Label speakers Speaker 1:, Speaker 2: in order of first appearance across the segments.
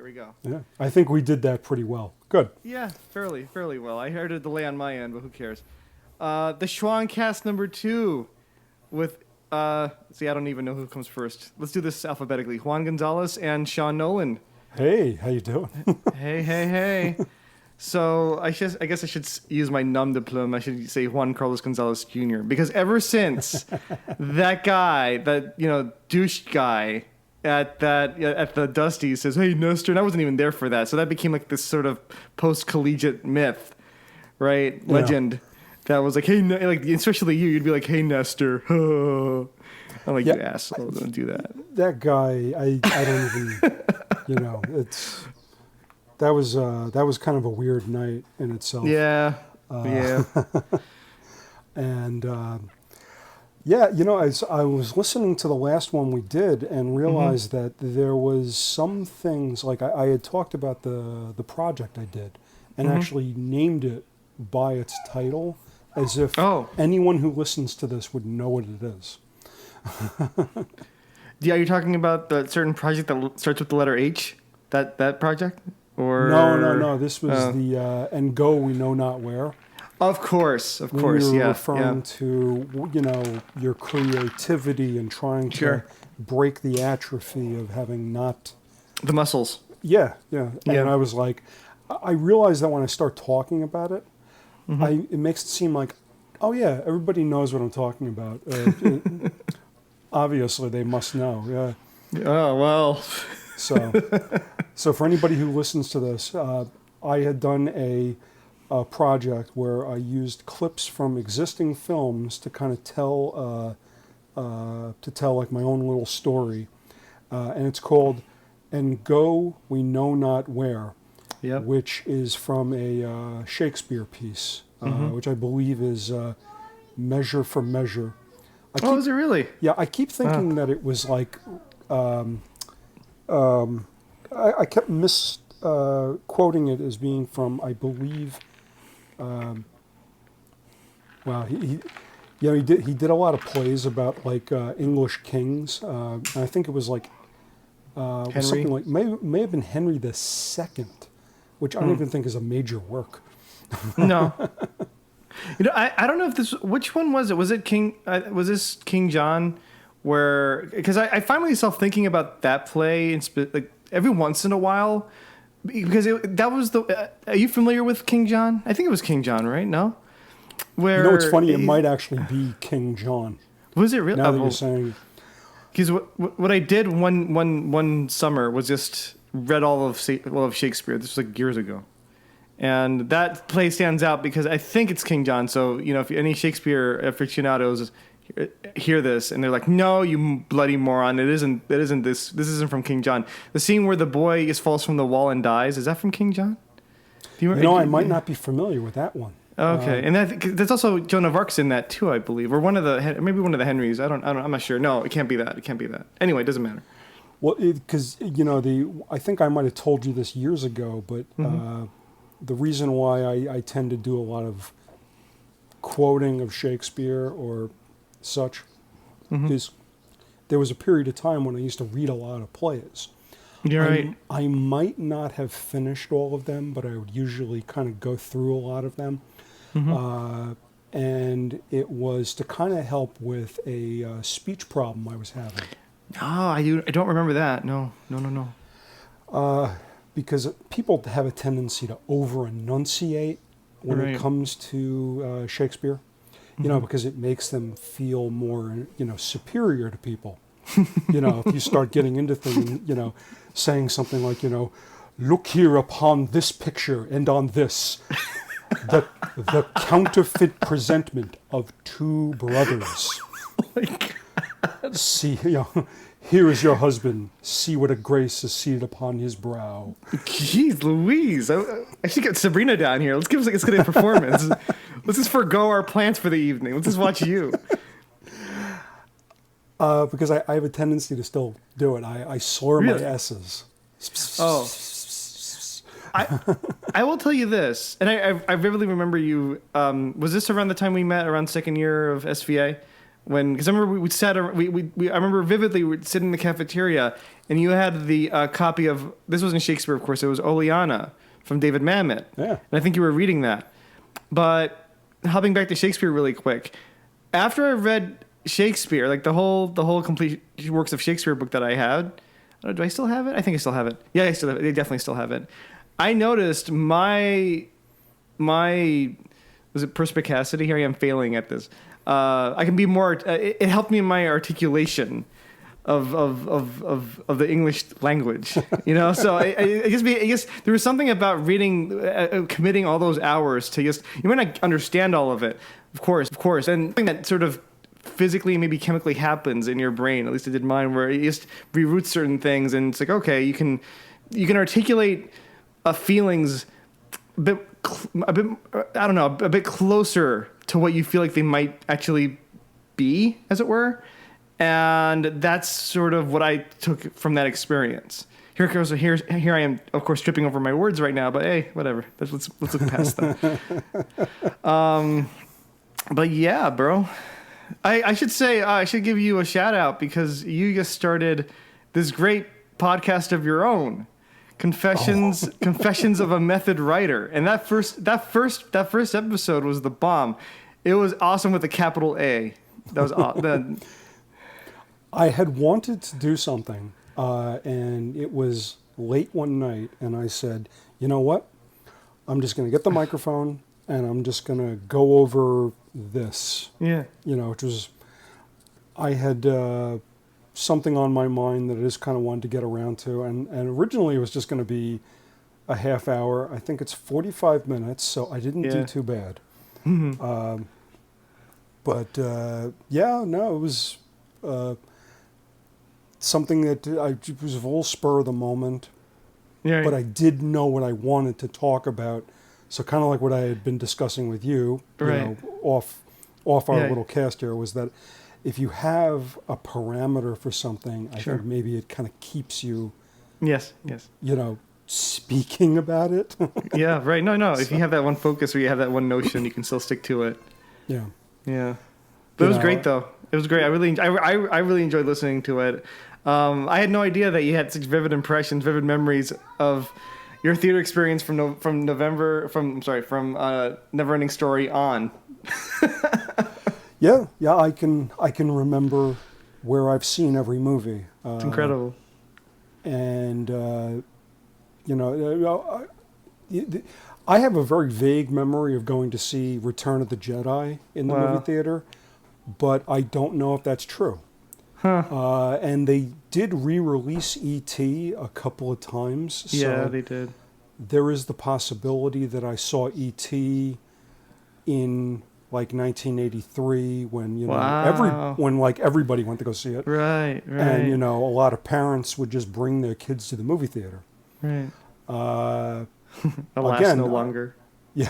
Speaker 1: There we go.
Speaker 2: Yeah, I think we did that pretty well. Good.
Speaker 1: Yeah, fairly well. I heard a delay on my end, but who cares? The ShJuawnCast number 2 with, see, I don't even know who comes first. Let's do this alphabetically. Juan Gonzalez and Shawn Nolan.
Speaker 2: Hey, how you doing?
Speaker 1: Hey. So I guess I should use my nom de plume. I should say Juan Carlos Gonzalez Jr. Because ever since that guy, that douche guy at the Dusty says, "Hey Nestor," and I wasn't even there for that, so that became like this sort of post-collegiate myth, right?
Speaker 2: Yeah.
Speaker 1: Legend that was like, "Hey," like especially you'd be like, "Hey Nestor." I'm like, "You asshole, don't do that."
Speaker 2: That guy, I don't even, it's. That was kind of a weird night in itself.
Speaker 1: Yeah.
Speaker 2: And I was listening to the last one we did and realized that there was some things, like I had talked about the project I did and actually named it by its title as if anyone who listens to this would know what it is.
Speaker 1: Yeah, you're talking about the certain project that starts with the letter H? That project? Or
Speaker 2: No. This was the and go we know not where.
Speaker 1: Of course,
Speaker 2: we were referring to your creativity and trying to break the atrophy of having not
Speaker 1: the muscles.
Speaker 2: Yeah. And I was like, I realized that when I start talking about it, it makes it seem like, oh yeah, everybody knows what I'm talking about. Obviously, they must know. Yeah.
Speaker 1: Oh well.
Speaker 2: So for anybody who listens to this, I had done a project where I used clips from existing films to kind of tell like my own little story, and it's called "And Go We Know Not Where," which is from a Shakespeare piece, which I believe is "Measure for Measure."
Speaker 1: Is it really?
Speaker 2: Yeah, I keep thinking that it was like. I kept quoting it as being from, I believe. He did a lot of plays about like English kings. And I think it was like was something like may have been Henry II, which I don't even think is a major work.
Speaker 1: No. I don't know if which one was it? Was it King? Was this King John? Because I find myself thinking about that play like every once in a while, because that was are you familiar with King John? I think it was King John, right? No.
Speaker 2: It's funny. It might actually be King John.
Speaker 1: Was it really?
Speaker 2: Now that you're saying.
Speaker 1: Because what I did one summer was just read all of Shakespeare. This was like years ago. And that play stands out because I think it's King John. So, if any Shakespeare aficionados hear this and they're like, "No, you bloody moron, it isn't this isn't from King John." The scene where the boy falls from the wall and dies, is that from King John?
Speaker 2: I might not be familiar with that one.
Speaker 1: Okay, and that's also Joan of Arc's in that too, I believe, or maybe one of the Henrys. I'm not sure. No, it can't be that. Anyway, it doesn't matter.
Speaker 2: Well, because I think I might have told you this years ago, but the reason why I tend to do a lot of quoting of Shakespeare or such is there was a period of time when I used to read a lot of plays.
Speaker 1: You're right.
Speaker 2: I might not have finished all of them, but I would usually kind of go through a lot of them. And it was to kind of help with a speech problem I was having.
Speaker 1: Oh, I don't remember that. No.
Speaker 2: Because people have a tendency to over-enunciate when it comes to Shakespeare. Because it makes them feel more, superior to people. If you start getting into things, saying something like, "Look here upon this picture and on this, the counterfeit presentment of two brothers.
Speaker 1: Oh my God.
Speaker 2: See, here is your husband. See what a grace is seated upon his brow."
Speaker 1: Jeez Louise. I should get Sabrina down here. Let's get a performance. Let's just forgo our plans for the evening. Let's just watch you.
Speaker 2: Because I have a tendency to still do it. I slur my S's.
Speaker 1: Oh. I will tell you this, and I vividly remember you. Was this around the time we met, around second year of SVA? because I remember we sat. I remember vividly we sitting in the cafeteria, and you had the copy of, this wasn't Shakespeare, of course. It was Oleana from David Mamet.
Speaker 2: Yeah.
Speaker 1: And I think you were reading that. But hopping back to Shakespeare really quick, after I read Shakespeare, like the whole complete works of Shakespeare book that I had. Do I still have it? I think I still have it. Yeah, I definitely still have it. I noticed my was it perspicacity? Here I am failing at this. I can be more. It helped me in my articulation of the English language. You know, so I guess there was something about reading, committing all those hours to just. You might not understand all of it, of course, and something that sort of physically, maybe chemically happens in your brain. At least it did mine, where it just reroutes certain things, and it's like, okay, you can articulate feelings a bit, I don't know, a bit closer to what you feel like they might actually be, as it were. And that's sort of what I took from that experience. Here I am, of course, tripping over my words right now, but hey, whatever. Let's look past that. But yeah, bro. I should say, I should give you a shout out because you just started this great podcast of your own. Confessions of a Method Writer. And that first episode was the bomb. It was awesome with a capital A. That was
Speaker 2: I had wanted to do something, and it was late one night, and I said, you know what? I'm just going to get the microphone, and I'm just going to go over this.
Speaker 1: Yeah.
Speaker 2: You know, which was, I had something on my mind that I just kind of wanted to get around to, and originally it was just going to be a half hour. I think it's 45 minutes, so I didn't do too bad. Mm-hmm. It was something that it was a full spur of the moment. Yeah. But I did know what I wanted to talk about. So kind of like what I had been discussing with you,
Speaker 1: right.
Speaker 2: Off our little cast here, was that if you have a parameter for something, I think maybe it kind of keeps you.
Speaker 1: Yes.
Speaker 2: You know, speaking about it.
Speaker 1: Yeah, right. No. If you have that one focus or you have that one notion, you can still stick to it.
Speaker 2: Yeah.
Speaker 1: Yeah. But it was great, though. It was great. I really enjoyed listening to it. I had no idea that you had such vivid impressions, vivid memories of your theater experience from Neverending Story on.
Speaker 2: Yeah, I can remember where I've seen every movie.
Speaker 1: It's incredible.
Speaker 2: And I have a very vague memory of going to see Return of the Jedi in the movie theater, but I don't know if that's true.
Speaker 1: Huh.
Speaker 2: And they did re-release E.T. a couple of times.
Speaker 1: Yeah, they did.
Speaker 2: There is the possibility that I saw E.T. in like 1983 when everybody went to go see it.
Speaker 1: Right.
Speaker 2: And a lot of parents would just bring their kids to the movie theater.
Speaker 1: Right.
Speaker 2: Again,
Speaker 1: no longer.
Speaker 2: Yeah.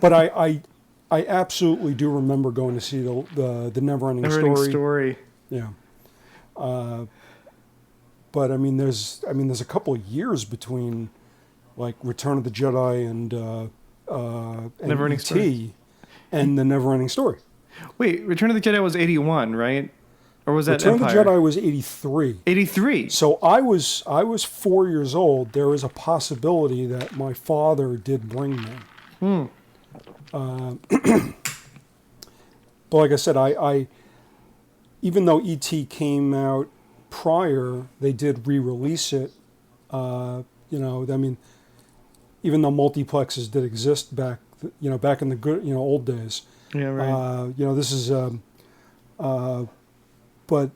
Speaker 2: But I absolutely do remember going to see the Neverending Story. Yeah. But there's a couple of years between like Return of the Jedi and
Speaker 1: Neverending Story.
Speaker 2: And the Neverending Story.
Speaker 1: Wait, Return of the Jedi was 81, right? Or was that
Speaker 2: Return
Speaker 1: Empire?
Speaker 2: of the Jedi was 83.
Speaker 1: 83.
Speaker 2: So I was 4 years old. There is a possibility that my father did bring me. But like I said, I even though E.T. came out prior, they did re-release it. Even though multiplexes did exist back in the good, old days.
Speaker 1: Yeah, right.
Speaker 2: This is, but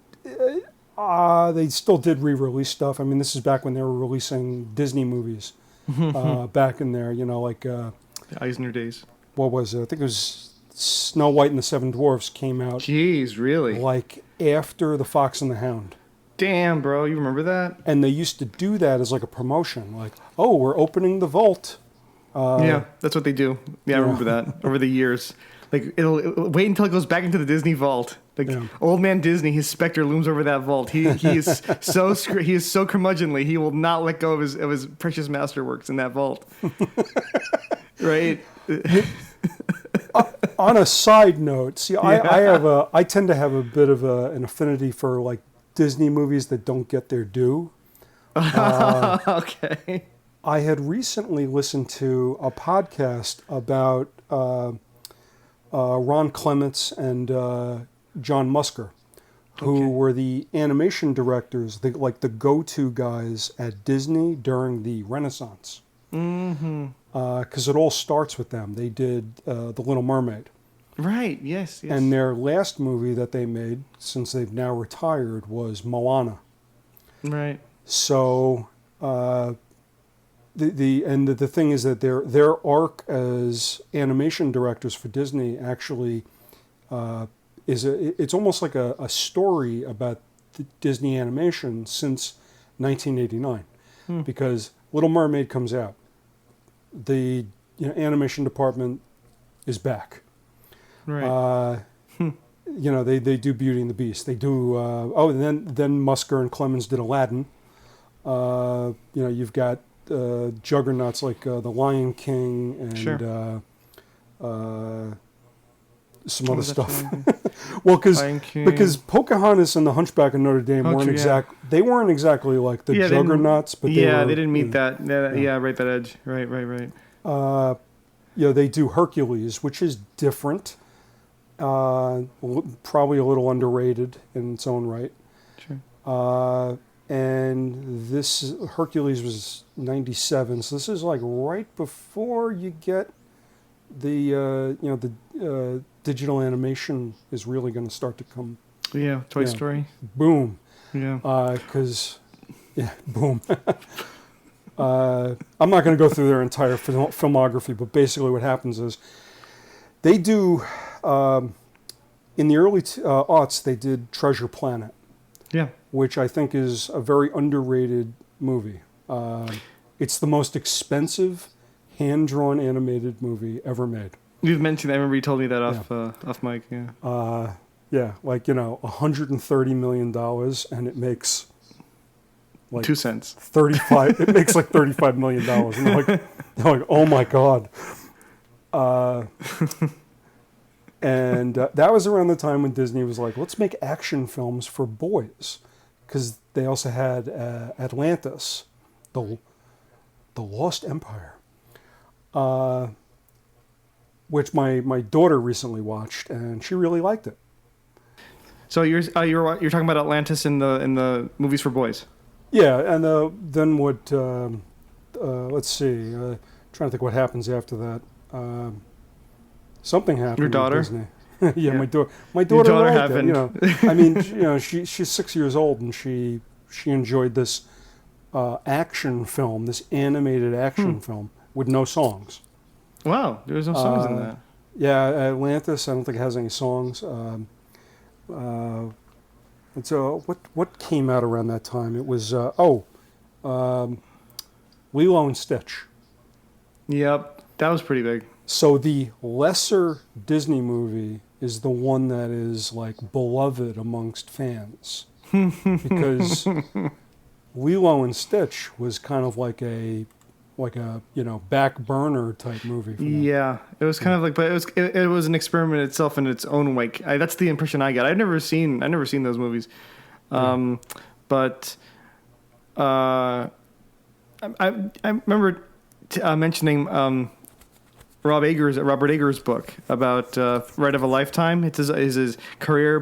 Speaker 2: they still did re-release stuff. This is back when they were releasing Disney movies. Back in there, the
Speaker 1: Eisner days.
Speaker 2: What was it? I think it was Snow White and the Seven Dwarfs came out.
Speaker 1: Jeez, really?
Speaker 2: Like after The Fox and the Hound.
Speaker 1: Damn, bro, you remember that?
Speaker 2: And they used to do that as like a promotion, like, oh, we're opening the vault.
Speaker 1: Yeah, that's what they do. Yeah, I remember that over the years. Like, it'll wait until it goes back into the Disney vault. Like old man Disney, his specter looms over that vault. He is so curmudgeonly. He will not let go of his precious masterworks in that vault. Right.
Speaker 2: On a side note, see, I tend to have a bit of an affinity for like Disney movies that don't get their due.
Speaker 1: Okay.
Speaker 2: I had recently listened to a podcast about Ron Clements and John Musker, who were the animation directors, the go-to guys at Disney during the Renaissance.
Speaker 1: Mm-hmm.
Speaker 2: Because it all starts with them. They did The Little Mermaid.
Speaker 1: Right, yes.
Speaker 2: And their last movie that they made, since they've now retired, was Moana.
Speaker 1: Right. So
Speaker 2: the thing is that their arc as animation directors for Disney actually it's almost like a story about the Disney animation since 1989, because Little Mermaid comes out, the animation department is back.
Speaker 1: Right.
Speaker 2: They do Beauty and the Beast. They do then Musker and Clemens did Aladdin. You've got juggernauts like The Lion King and some other stuff. Well, because Pocahontas and the Hunchback of Notre Dame weren't exactly like the juggernauts, but they
Speaker 1: didn't meet that. Right, that edge. Right.
Speaker 2: They do Hercules, which is different. Probably a little underrated in its own right.
Speaker 1: Sure.
Speaker 2: And this Hercules was 97, so this is like right before you get the digital animation is really going to start to come.
Speaker 1: Yeah, Toy Story.
Speaker 2: Boom.
Speaker 1: Yeah.
Speaker 2: Boom. I'm not going to go through their entire filmography, but basically what happens is they do, in the early aughts, they did Treasure Planet.
Speaker 1: Yeah.
Speaker 2: Which I think is a very underrated movie. It's the most expensive hand-drawn animated movie ever made.
Speaker 1: You've mentioned that. I remember you told me that off mic. Yeah.
Speaker 2: $130 million, and it makes like
Speaker 1: 2 cents.
Speaker 2: 35. It makes like $35 million, and they're like, oh my god. And that was around the time when Disney was like, let's make action films for boys, because they also had Atlantis, the Lost Empire. Which my daughter recently watched, and she really liked it.
Speaker 1: So you're talking about Atlantis in the movies for boys.
Speaker 2: Yeah, and then what? Let's see. Trying to think what happens after that. Something happened.
Speaker 1: Your daughter?
Speaker 2: With Disney. Yeah, my daughter. My
Speaker 1: Your
Speaker 2: daughter
Speaker 1: daughter
Speaker 2: liked
Speaker 1: happened.
Speaker 2: it. I mean, she's 6 years old, and she enjoyed this action film, this animated action film with no songs.
Speaker 1: Wow, there's no songs in that.
Speaker 2: Yeah, Atlantis, I don't think it has any songs. And so what came out around that time? It was, Lilo and Stitch.
Speaker 1: Yep, that was pretty big.
Speaker 2: So the lesser Disney movie is the one that is like beloved amongst fans. Because Lilo and Stitch was kind of like a back burner type movie for them.
Speaker 1: Yeah, it was kind of like, but it was an experiment itself in its own way. That's the impression I got. I've never seen those movies, but I remember mentioning Robert Eggers' book about Ride of a Lifetime. It's his career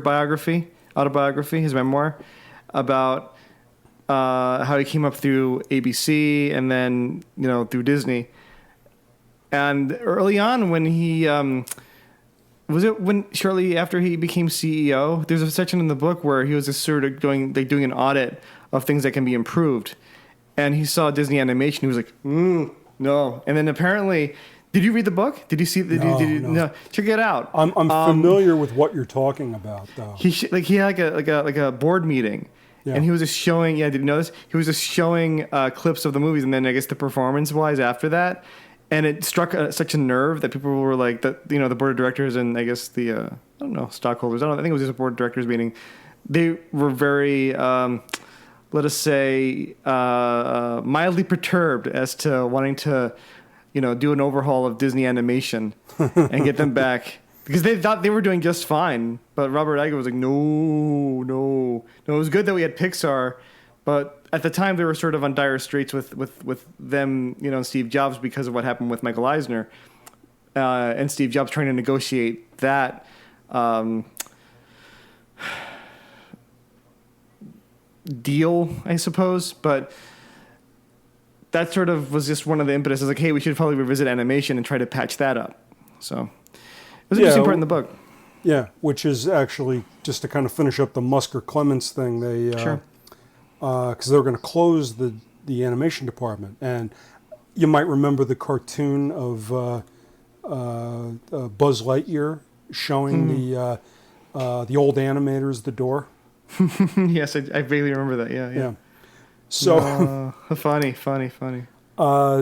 Speaker 1: autobiography, his memoir about how he came up through ABC and then through Disney. And early on, when he shortly after he became CEO, there's a section in the book where he was just sort of doing an audit of things that can be improved, and he saw Disney animation. He was like, no. And then apparently, did you read the book? Did you see? No. Check it out.
Speaker 2: I'm familiar with what you're talking about, though.
Speaker 1: He had like a board meeting. Yeah. And he was just showing. Yeah, did you know this? He was just showing clips of the movies, and then I guess the performance-wise after that, and it struck such a nerve that people were like, the board of directors and I guess the I don't know, stockholders. I think it was just a board of directors meeting. They were very, let us say, mildly perturbed as to wanting to do an overhaul of Disney animation and get them back. Because they thought they were doing just fine, but Robert Iger was like, no. It was good that we had Pixar, but at the time they were sort of on dire straits with them, and Steve Jobs because of what happened with Michael Eisner, and Steve Jobs trying to negotiate that deal, I suppose. But that sort of was just one of the impetuses, like, hey, we should probably revisit animation and try to patch that up. So it was an interesting part in the book.
Speaker 2: Yeah, which is actually, just to kind of finish up the Musker Clements thing, they
Speaker 1: Sure.
Speaker 2: Because they were going to close the animation department, and you might remember the cartoon of Buzz Lightyear showing the old animators the door.
Speaker 1: Yes, I vaguely remember that. Yeah.
Speaker 2: So
Speaker 1: funny.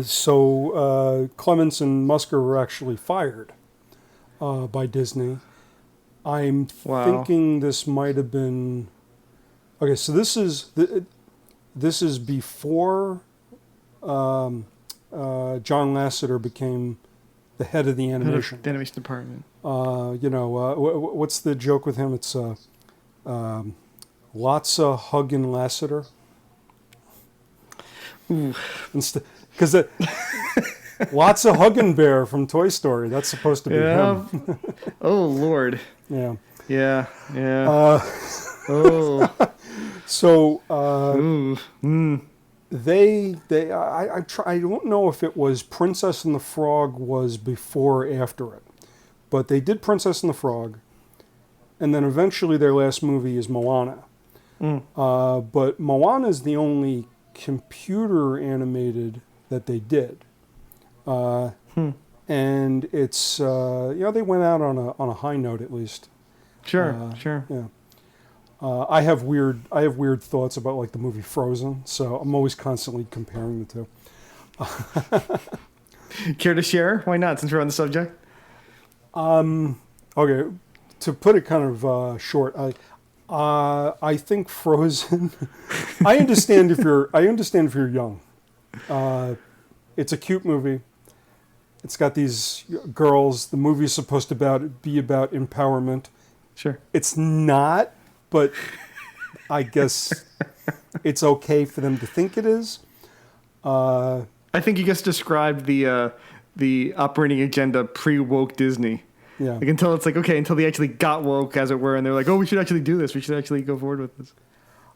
Speaker 2: So Clements and Musker were actually fired by Disney. I'm thinking this might have been okay. So this is before John Lasseter became the head of the animation.
Speaker 1: The animation department.
Speaker 2: What's the joke with him? It's lots of hugging Lasseter. Because lots of hugging bear from Toy Story. That's supposed to be him.
Speaker 1: Oh Lord.
Speaker 2: Yeah.
Speaker 1: Oh.
Speaker 2: So I don't know if it was Princess and the Frog was before or after it, but they did Princess and the Frog, and then eventually their last movie is Moana. But Moana is the only computer animated that they did. And it's they went out on a high note at least.
Speaker 1: Sure.
Speaker 2: Yeah. I have weird thoughts about like the movie Frozen, so I'm always constantly comparing the two.
Speaker 1: Care to share? Why not? Since we're on the subject.
Speaker 2: Okay, to put it kind of short, I think Frozen. I understand if you're young. It's a cute movie. It's got these girls. The movie's supposed to be about empowerment.
Speaker 1: Sure.
Speaker 2: It's not, but I guess it's okay for them to think it is.
Speaker 1: I think you just described the operating agenda pre-woke Disney.
Speaker 2: Yeah.
Speaker 1: Like until they actually got woke, as it were, and they're like, oh, we should actually do this. We should actually go forward with this.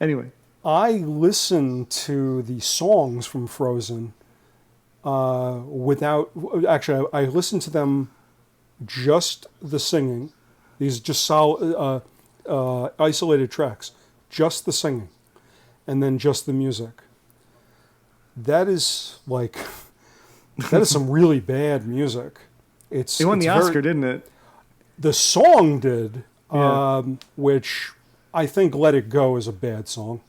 Speaker 1: Anyway.
Speaker 2: I listen to the songs from Frozen I listen to them just the singing. These are just solid, isolated tracks, just the singing, and then just the music. That is some really bad music. It won the
Speaker 1: Oscar, didn't it?
Speaker 2: The song did,
Speaker 1: yeah.
Speaker 2: Which I think "Let It Go" is a bad song.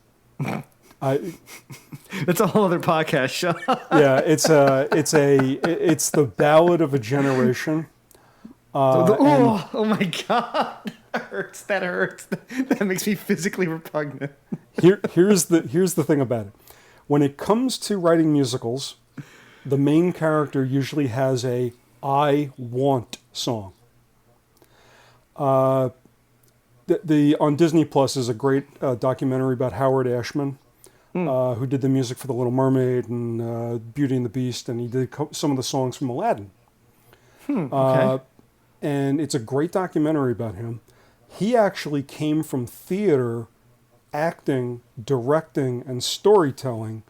Speaker 1: That's a whole other podcast show.
Speaker 2: Yeah, it's the ballad of a generation.
Speaker 1: Oh my God, that hurts. That makes me physically repugnant.
Speaker 2: Here's the thing about it. When it comes to writing musicals, the main character usually has a "I want" song. On Disney Plus is a great documentary about Howard Ashman, who did the music for The Little Mermaid and Beauty and the Beast, and he did some of the songs from Aladdin.
Speaker 1: Okay.
Speaker 2: And it's a great documentary about him. He actually came from theater, acting, directing, and storytelling,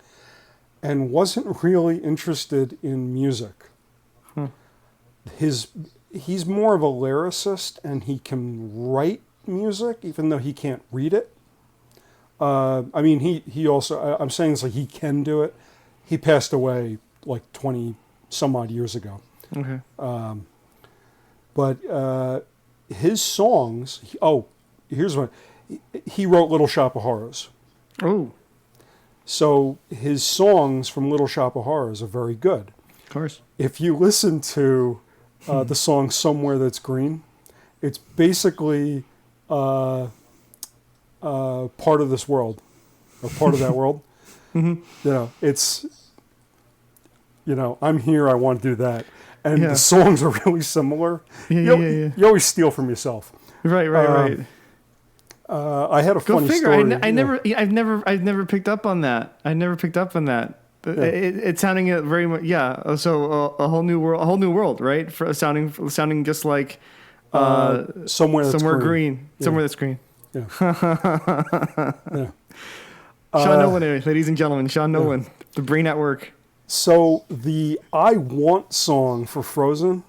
Speaker 2: and wasn't really interested in music. He's more of a lyricist, and he can write music, even though he can't read it. He also, I'm saying this like he can do it. He passed away like 20 some odd years ago.
Speaker 1: Okay.
Speaker 2: But his songs, here's one. He wrote Little Shop of Horrors.
Speaker 1: Oh.
Speaker 2: So his songs from Little Shop of Horrors are very good.
Speaker 1: Of course.
Speaker 2: If you listen to the song Somewhere That's Green, it's basically part of this world, or part of that world.
Speaker 1: Mm-hmm.
Speaker 2: You know, it's I'm here, I want to do that. And
Speaker 1: Yeah.
Speaker 2: the songs are really similar.
Speaker 1: Yeah.
Speaker 2: You always steal from yourself.
Speaker 1: Right.
Speaker 2: I had a
Speaker 1: Go
Speaker 2: funny
Speaker 1: figure.
Speaker 2: story.
Speaker 1: I've never picked up on that. I never picked up on that. It's sounding very much. Yeah. So a whole new world, right? For sounding just like
Speaker 2: Somewhere That's
Speaker 1: green.
Speaker 2: Yeah.
Speaker 1: Somewhere that's green.
Speaker 2: Yeah. Yeah.
Speaker 1: Shawn Nolan, ladies and gentlemen. Shawn Nolan, the brain at work.
Speaker 2: So the I Want song for Frozen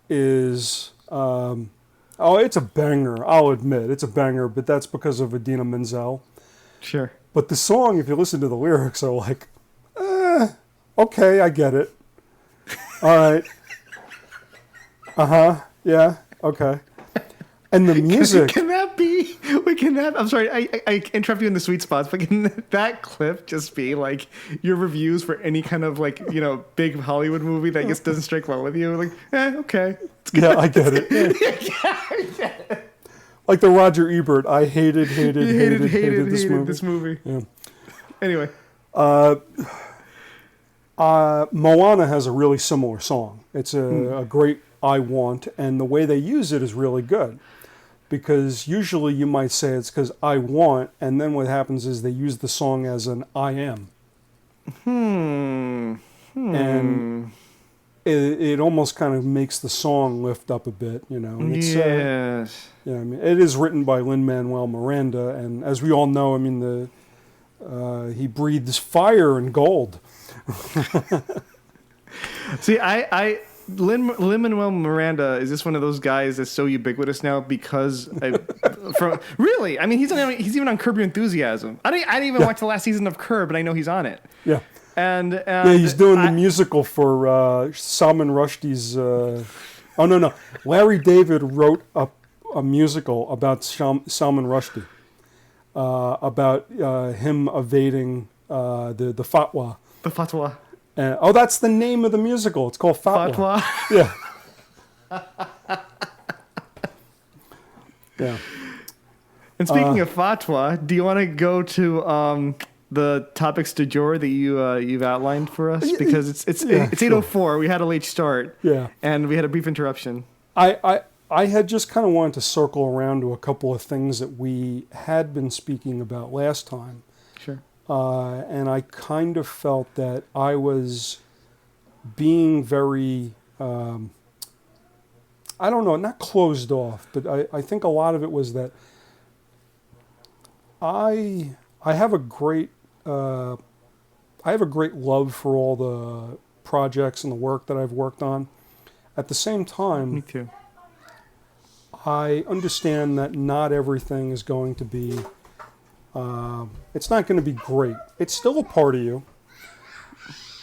Speaker 2: is, it's a banger. I'll admit, it's a banger, but that's because of Idina Menzel.
Speaker 1: Sure.
Speaker 2: But the song, if you listen to the lyrics, are like, okay, I get it. All right. Yeah, okay. And the music.
Speaker 1: Can that be? I'm sorry, I interrupt you in the sweet spots, but can that clip just be like your reviews for any kind of big Hollywood movie that just doesn't strike well with you? Like, okay.
Speaker 2: Yeah, I get it. Yeah. Like the Roger Ebert, I hated this movie. Yeah.
Speaker 1: Anyway.
Speaker 2: Moana has a really similar song. It's a great I Want, and the way they use it is really good. Because usually you might say it's because I want, and then what happens is they use the song as an I am. And it almost kind of makes the song lift up a bit, And it's,
Speaker 1: yes.
Speaker 2: It is written by Lin-Manuel Miranda, and as we all know, he breathes fire and gold.
Speaker 1: See, Lin-Manuel Miranda is just one of those guys that's so ubiquitous now because really, he's even on Curb Your Enthusiasm. I didn't even watch the last season of Curb, but I know he's on it.
Speaker 2: Yeah.
Speaker 1: And
Speaker 2: he's doing the musical for Salman Rushdie's. No. Larry David wrote a musical about Salman Rushdie, about him evading the fatwa.
Speaker 1: The fatwa.
Speaker 2: That's the name of the musical. It's called Fatwa. Yeah. Yeah.
Speaker 1: And speaking of fatwa, do you want to go to the topics du jour that you've outlined for us? Because it's 8:04. We had a late start.
Speaker 2: Yeah.
Speaker 1: And we had a brief interruption.
Speaker 2: I had just kind of wanted to circle around to a couple of things that we had been speaking about last time.
Speaker 1: Sure.
Speaker 2: And I kind of felt that I was being very, I don't know, not closed off, but I think a lot of it was that I have a great love for all the projects and the work that I've worked on. At the same time,
Speaker 1: me too.
Speaker 2: I understand that not everything is going to be. It's not going to be great. It's still a part of you.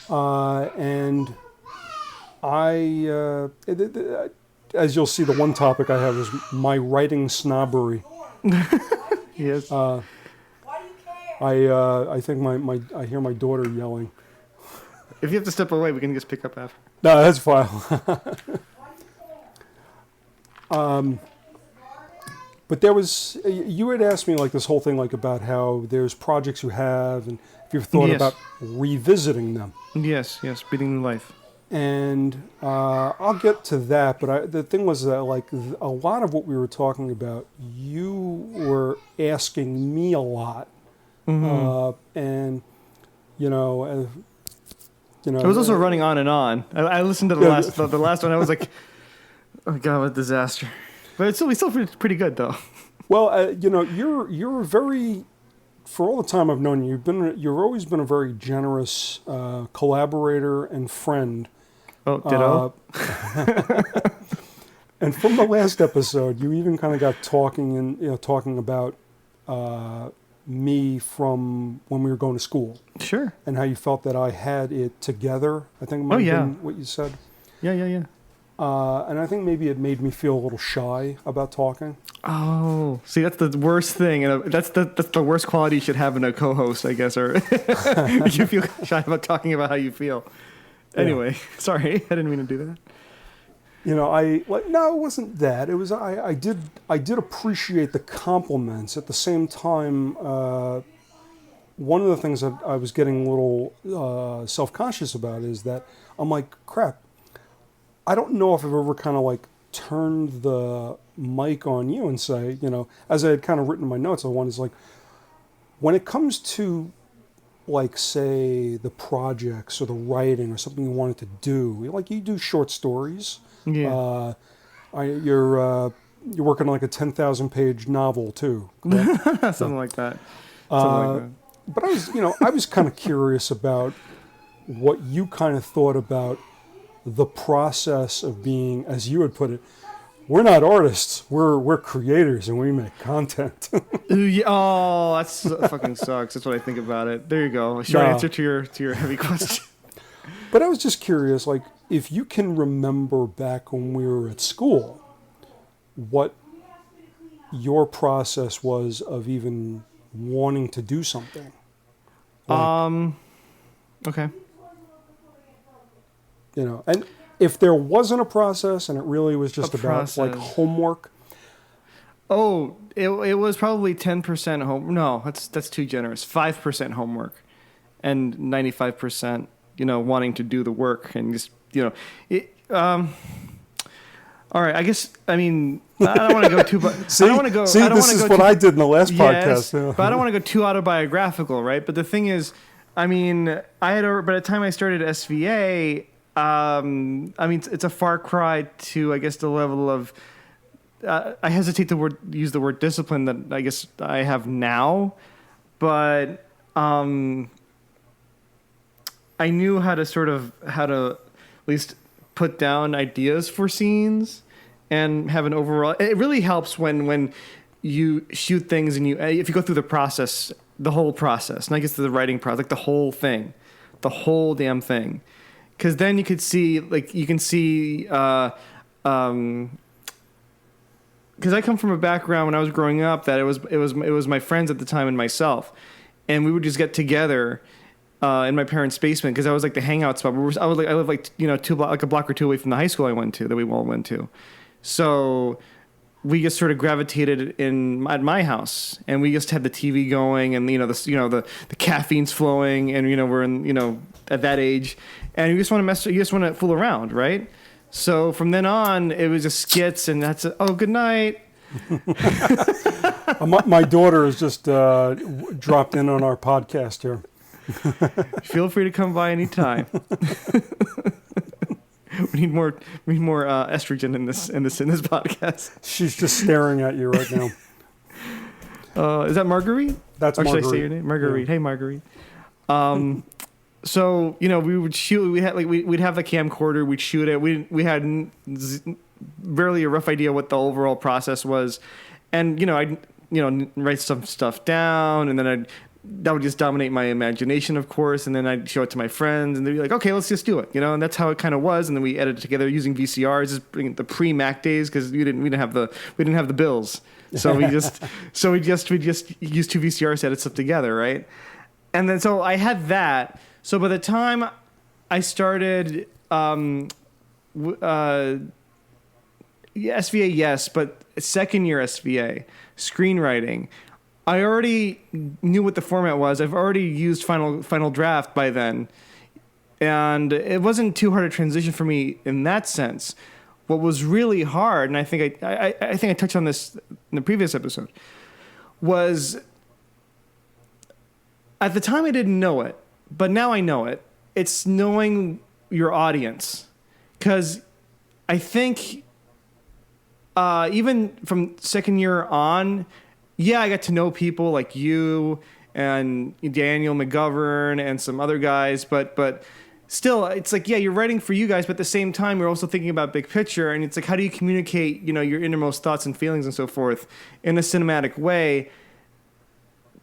Speaker 2: And as you'll see, the one topic I have is my writing snobbery.
Speaker 1: Yes.
Speaker 2: I think I hear my daughter yelling.
Speaker 1: If you have to step away, we can just pick up after.
Speaker 2: No, that's fine. But you had asked me like this whole thing like about how there's projects you have and if you've thought about revisiting them.
Speaker 1: Yes, breathing new life.
Speaker 2: And I'll get to that, but the thing was that like a lot of what we were talking about, you were asking me a lot, and
Speaker 1: it was also running on and on. I listened to the last one. I was like, oh God, what a disaster. But it's still pretty good though.
Speaker 2: Well, you're very, for all the time I've known you, you've always been a very generous collaborator and friend.
Speaker 1: Oh, ditto.
Speaker 2: And from the last episode, you even kind of got talking about me from when we were going to school.
Speaker 1: Sure.
Speaker 2: And how you felt that I had it together. I think might have been what you said.
Speaker 1: Yeah.
Speaker 2: And I think maybe it made me feel a little shy about talking.
Speaker 1: Oh, see, that's the worst thing, and that's the worst quality you should have in a co-host, I guess, or you feel shy about talking about how you feel. Anyway, sorry, I didn't mean to do that.
Speaker 2: No, it wasn't that. It was I did appreciate the compliments. At the same time, one of the things that I was getting a little self-conscious about is that I'm like, crap, I don't know if I've ever kind of like turned the mic on you and say, as I had kind of written in my notes, I wanted is like, when it comes to like, say, the projects or the writing or something you wanted to do, like you do short stories.
Speaker 1: Yeah.
Speaker 2: You're working on like a 10,000 page novel too.
Speaker 1: Something like that.
Speaker 2: But I was kind of curious about what you kind of thought about the process of being, as you would put it, we're not artists, we're creators and we make content.
Speaker 1: Oh, that fucking sucks. That's what I think about it. There you go. A short answer to your heavy question.
Speaker 2: But I was just curious, like, if you can remember back when we were at school, what your process was of even wanting to do something. Like,
Speaker 1: okay.
Speaker 2: And if there wasn't a process and it really was just about like homework.
Speaker 1: Oh, it was probably 10% home. No, that's too generous. 5% homework and 95%, wanting to do the work and just, all right, I guess, I don't want to go too,
Speaker 2: See, this is what I did in the last podcast. Yeah.
Speaker 1: But I don't want to go too autobiographical, right? But the thing is, by the time I started SVA, it's a far cry to, I guess, the level of, I hesitate to use the word discipline that I guess I have now, but I knew how to at least put down ideas for scenes and have an overall. It really helps when you shoot things and if you go through the whole process, not just the writing process, like the whole thing, the whole damn thing. Because then you can see, because I come from a background when I was growing up that it was my friends at the time and myself, and we would just get together in my parents' basement because I was like the hangout spot. I live like a block or two away from the high school I went to that we all went to, so we just sort of gravitated at my house, and we just had the TV going, and the caffeine's flowing, and we're in at that age, and you just want to fool around, right? So from then on, it was just skits, and that's good night.
Speaker 2: My daughter has just dropped in on our podcast here.
Speaker 1: Feel free to come by anytime. We need more estrogen in this podcast.
Speaker 2: She's just staring at you right now.
Speaker 1: Is that Marguerite?
Speaker 2: That's
Speaker 1: Marguerite.
Speaker 2: Should
Speaker 1: I say your name? Marguerite.
Speaker 2: Yeah.
Speaker 1: Hey, Marguerite. So we would shoot. We had we'd have the camcorder. We'd shoot it. We had barely a rough idea what the overall process was, and I'd write some stuff down, and then that would just dominate my imagination, of course, and then I'd show it to my friends, and they'd be like, "Okay, let's just do it," and that's how it kind of was. And then we edited together using VCRs, just bring the pre-Mac days because we didn't have the bills, so we just used two VCRs to edit stuff together, right? And then so I had that. So by the time I started SVA, yes, but second year SVA, screenwriting, I already knew what the format was. I've already used Final Draft by then, and it wasn't too hard a transition for me in that sense. What was really hard, and I think I touched on this in the previous episode, was at the time I didn't know it, but now I know it. It's knowing your audience, because I think even from second year on, I got to know people like you and Daniel McGovern and some other guys, but still, it's like, you're writing for you guys, but at the same time, you're also thinking about big picture, and it's like, how do you communicate, your innermost thoughts and feelings and so forth in a cinematic way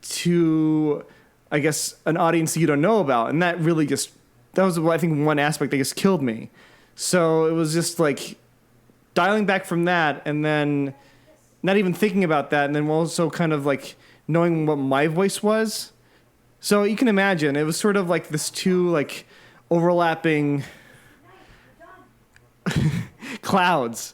Speaker 1: to, I guess, an audience that you don't know about? And that really that was, I think, one aspect that just killed me. So it was just like dialing back from that, and then not even thinking about that, and then also kind of like knowing what my voice was. So you can imagine, it was sort of like this two like overlapping clouds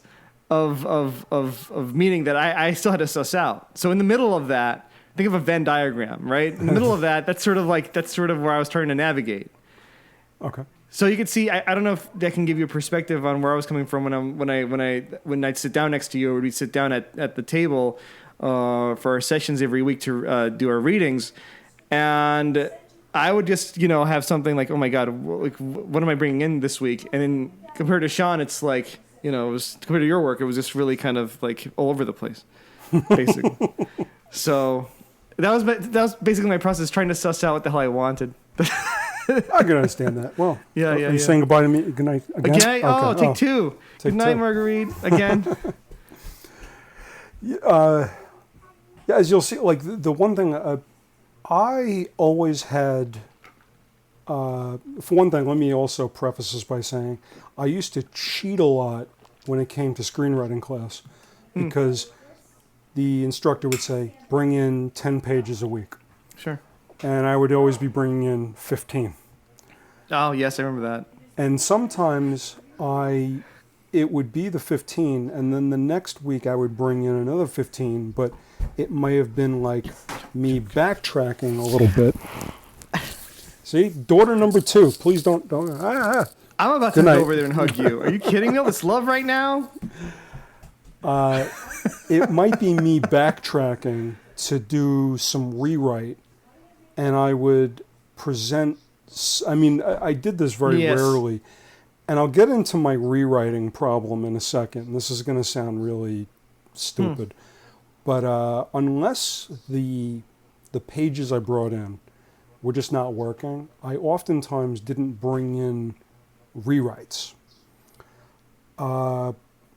Speaker 1: of meaning that I still had to suss out. So in the middle of that, think of a Venn diagram, right? In the middle of that's sort of where I was trying to navigate.
Speaker 2: Okay.
Speaker 1: So you could see, I don't know if that can give you a perspective on where I was coming from when I sit down next to you, or we sit down at the table for our sessions every week to do our readings, and I would just have something like, oh my god, what am I bringing in this week? And then compared to Shawn, it's like it was compared to your work, it was just really kind of like all over the place, basically. So that was basically my process, trying to suss out what the hell I wanted.
Speaker 2: I can understand that. Well,
Speaker 1: yeah.
Speaker 2: Are you saying goodbye to me? Good night again?
Speaker 1: Okay. Oh, take two. Good night, Marguerite. Again.
Speaker 2: Yeah, as you'll see, like the one thing I always had. For one thing, let me also preface this by saying I used to cheat a lot when it came to screenwriting class, because the instructor would say, "Bring in 10 pages a week."
Speaker 1: Sure.
Speaker 2: And I would always be bringing in 15.
Speaker 1: Oh, yes, I remember that.
Speaker 2: And sometimes it would be the 15, and then the next week I would bring in another 15, but it may have been like me backtracking a little bit. See, daughter number 2, please don't.
Speaker 1: I'm about to go over there and hug you. Are you kidding me? All this love right now?
Speaker 2: It might be me backtracking to do some rewrite, and I would present. I mean, I did this very rarely, and I'll get into my rewriting problem in a second. This is going to sound really stupid, but unless the pages I brought in were just not working, I oftentimes didn't bring in rewrites.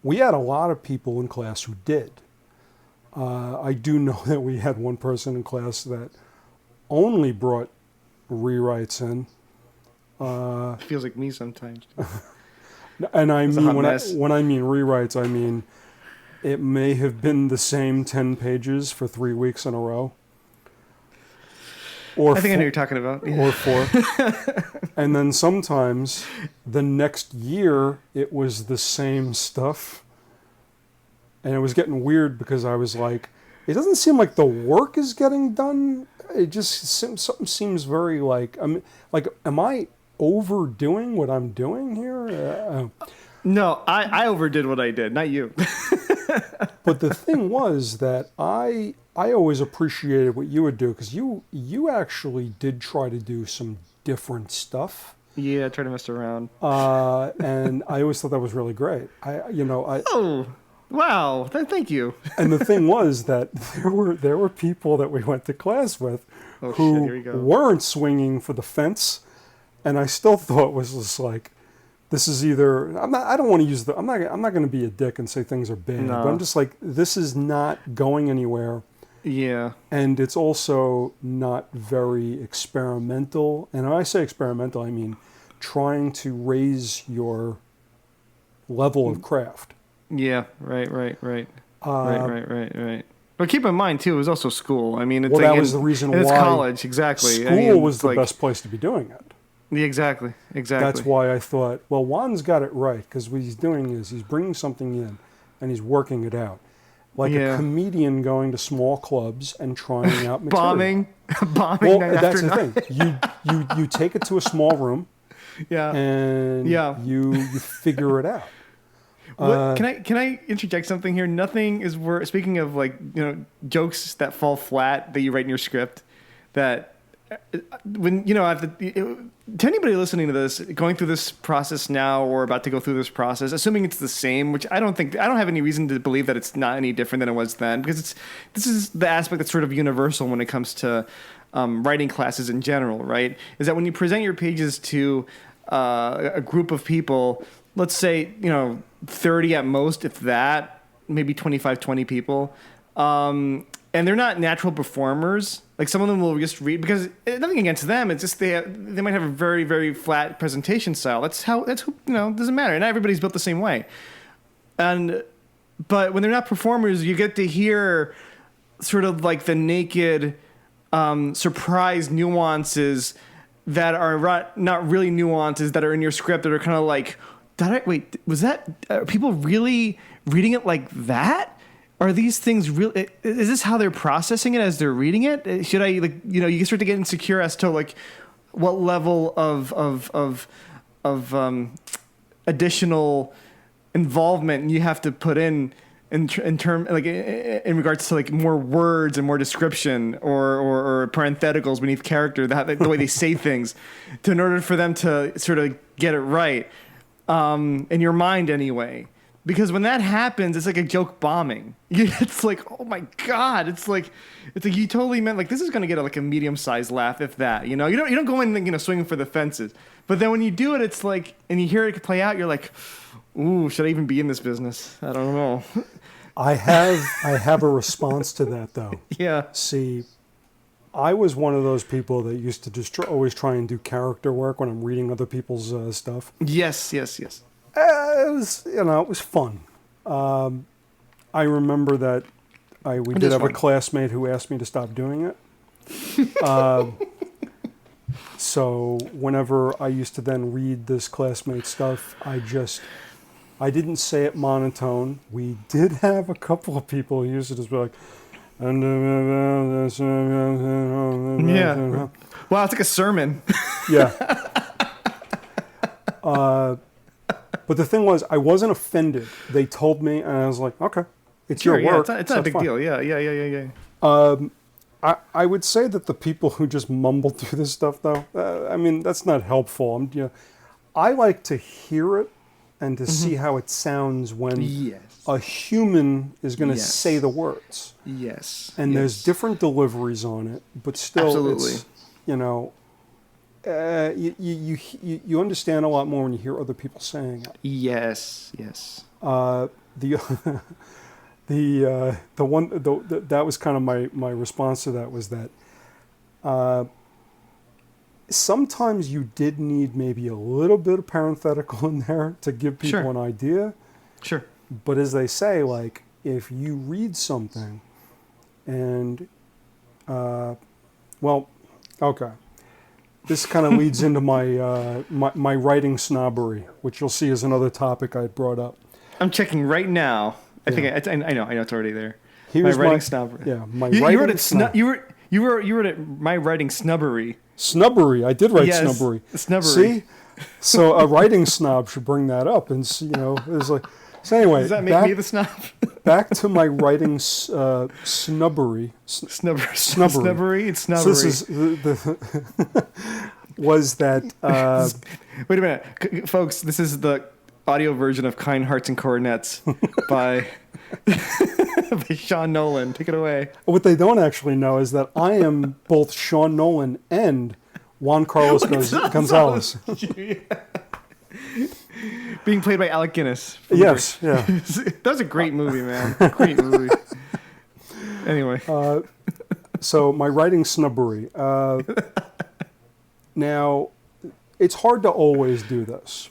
Speaker 2: We had a lot of people in class who did. I do know that we had one person in class that only brought rewrites in.
Speaker 1: It feels like me sometimes.
Speaker 2: And I mean, when I mean rewrites, I mean it may have been the same 10 pages for 3 weeks in a row. Or
Speaker 1: I think I know what you're talking about.
Speaker 2: Or 4. And then sometimes the next year it was the same stuff. And it was getting weird because I was like, it doesn't seem like the work is getting done. It just something seems very like, am I overdoing what I'm doing here?
Speaker 1: No, I overdid what I did, not you.
Speaker 2: But the thing was that I always appreciated what you would do, because you actually did try to do some different stuff.
Speaker 1: Yeah, I tried to mess around.
Speaker 2: And I always thought that was really great.
Speaker 1: Oh, wow! Thank you.
Speaker 2: And the thing was that there were people that we went to class with who weren't swinging for the fence, and I still thought was just like, this is either I don't want to use I'm not going to be a dick and say things are bad, but I'm just like, this is not going anywhere.
Speaker 1: Yeah. And
Speaker 2: it's also not very experimental. And when I say experimental, I mean trying to raise your level of craft.
Speaker 1: Yeah, right. Right. But keep in mind, too, it was also school. I mean, it's
Speaker 2: that was the reason why.
Speaker 1: It's college, exactly.
Speaker 2: School was the best place to be doing it.
Speaker 1: Yeah, exactly.
Speaker 2: That's why I thought, well, Juan's got it right, because what he's doing is he's bringing something in and he's working it out. Like a comedian going to small clubs and trying out material.
Speaker 1: Bombing.
Speaker 2: Well, that's the thing. You take it to a small room.
Speaker 1: Yeah.
Speaker 2: And you figure it out.
Speaker 1: Can I interject something here? Nothing is worth. Speaking of jokes that fall flat that you write in your script, that when to anybody listening to this, going through this process now or about to go through this process, assuming it's the same, which I don't have any reason to believe that it's not any different than it was then, because this is the aspect that's sort of universal when it comes to writing classes in general, right? Is that when you present your pages to a group of people, let's say 30 at most, if that, maybe 25, 20 people, and they're not natural performers. Like, some of them will just read, because nothing against them. It's just they might have a very, very flat presentation style. Doesn't matter. Not everybody's built the same way. But when they're not performers, you get to hear sort of like the naked, surprise nuances that are not really nuances that are in your script, that are kind of like, are people really reading it like that? are these things real? Is this how they're processing it as they're reading it? Should I, like, you start to get insecure as to like what level of additional involvement you have to put in term, like in regards to like more words and more description or parentheticals beneath character, the way they say things, in order for them to sort of get it right, in your mind anyway. Because when that happens, it's like a joke bombing. It's like, oh my God! It's like you totally meant like this is gonna get a medium-sized laugh, if that. You don't go in swinging for the fences. But then when you do it, it's like, and you hear it play out, you're like, ooh, should I even be in this business? I don't know.
Speaker 2: I have a response to that though.
Speaker 1: Yeah.
Speaker 2: See, I was one of those people that used to just always try and do character work when I'm reading other people's stuff.
Speaker 1: Yes.
Speaker 2: It was fun. I remember that we did have a classmate who asked me to stop doing it. So whenever I used to then read this classmate stuff, I didn't say it monotone. We did have a couple of people who used it as like,
Speaker 1: yeah. Wow, it's like a sermon.
Speaker 2: Yeah. But the thing was, I wasn't offended. They told me, and I was like, okay, it's your work.
Speaker 1: It's not a big deal. Yeah.
Speaker 2: I would say that the people who just mumble through this stuff, though, I mean, that's not helpful. I like to hear it and to see how it sounds when a human is going to say the words.
Speaker 1: Yes.
Speaker 2: And there's different deliveries on it, but still,
Speaker 1: absolutely.
Speaker 2: It's, you understand a lot more when you hear other people saying it.
Speaker 1: Yes.
Speaker 2: That was kind of my response to that was that sometimes you did need maybe a little bit of parenthetical in there to give people an idea.
Speaker 1: Sure.
Speaker 2: But as they say, like, if you read something and, okay. This kind of leads into my writing snobbery, which you'll see is another topic I brought up.
Speaker 1: I'm checking right now. I think I know it's already there.
Speaker 2: Here's
Speaker 1: my writing snobbery.
Speaker 2: Yeah, my
Speaker 1: you
Speaker 2: writing
Speaker 1: wrote it.
Speaker 2: snob.
Speaker 1: You wrote it. My writing snubbery.
Speaker 2: Snubbery. I did write snubbery.
Speaker 1: Snubbery.
Speaker 2: See, so a writing snob should bring that up, and it's like. So anyway,
Speaker 1: does that make me the snob?
Speaker 2: Back to my writing snubbery.
Speaker 1: Snubbery. It's snubbery.
Speaker 2: So this is the was that.
Speaker 1: Wait a minute, folks. This is the audio version of Kind Hearts and Coronets by Shawn Nolan. Take it away.
Speaker 2: What they don't actually know is that I am both Shawn Nolan and Juan Carlos Gonzalez.
Speaker 1: Being played by Alec Guinness.
Speaker 2: Yes, yeah.
Speaker 1: That was a great movie, man. Great movie. Anyway.
Speaker 2: So my writing snubbery. Now, it's hard to always do this,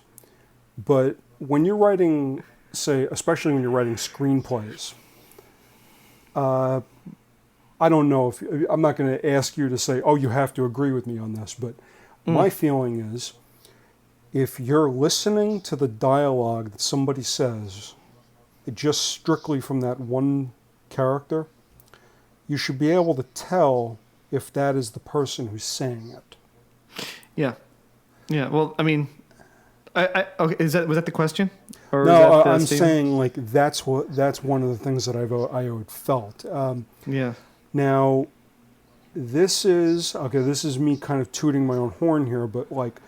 Speaker 2: but when you're writing, say, especially when you're writing screenplays, I don't know if I'm not going to ask you to say, oh, you have to agree with me on this, but my feeling is, if you're listening to the dialogue that somebody says, just strictly from that one character, you should be able to tell if that is the person who's saying it.
Speaker 1: Yeah. Well, I mean, okay, was that the question? Or
Speaker 2: no, I'm saying like that's one of the things that I felt.
Speaker 1: Yeah.
Speaker 2: Now, this is me kind of tooting my own horn here, but like.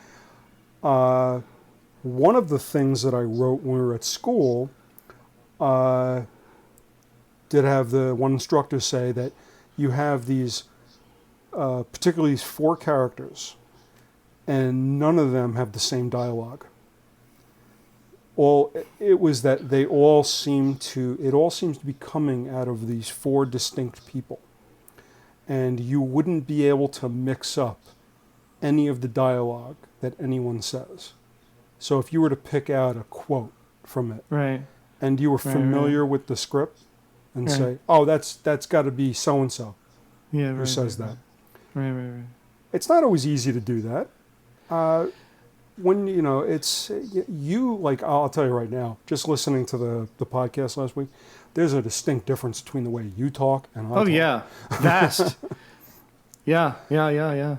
Speaker 2: One of the things that I wrote when we were at school did have the one instructor say that you have these, particularly these 4 characters, and none of them have the same dialogue. It was that it all seems to be coming out of these 4 distinct people, and you wouldn't be able to mix up any of the dialogue that anyone says. So if you were to pick out a quote from it,
Speaker 1: right,
Speaker 2: and you were familiar with the script, and say, "Oh, that's got to be so and so," who says that?
Speaker 1: Right.
Speaker 2: It's not always easy to do that. When it's you like I'll tell you right now. Just listening to the podcast last week, there's a distinct difference between the way you talk and I
Speaker 1: Oh
Speaker 2: talk.
Speaker 1: yeah, vast. Yeah.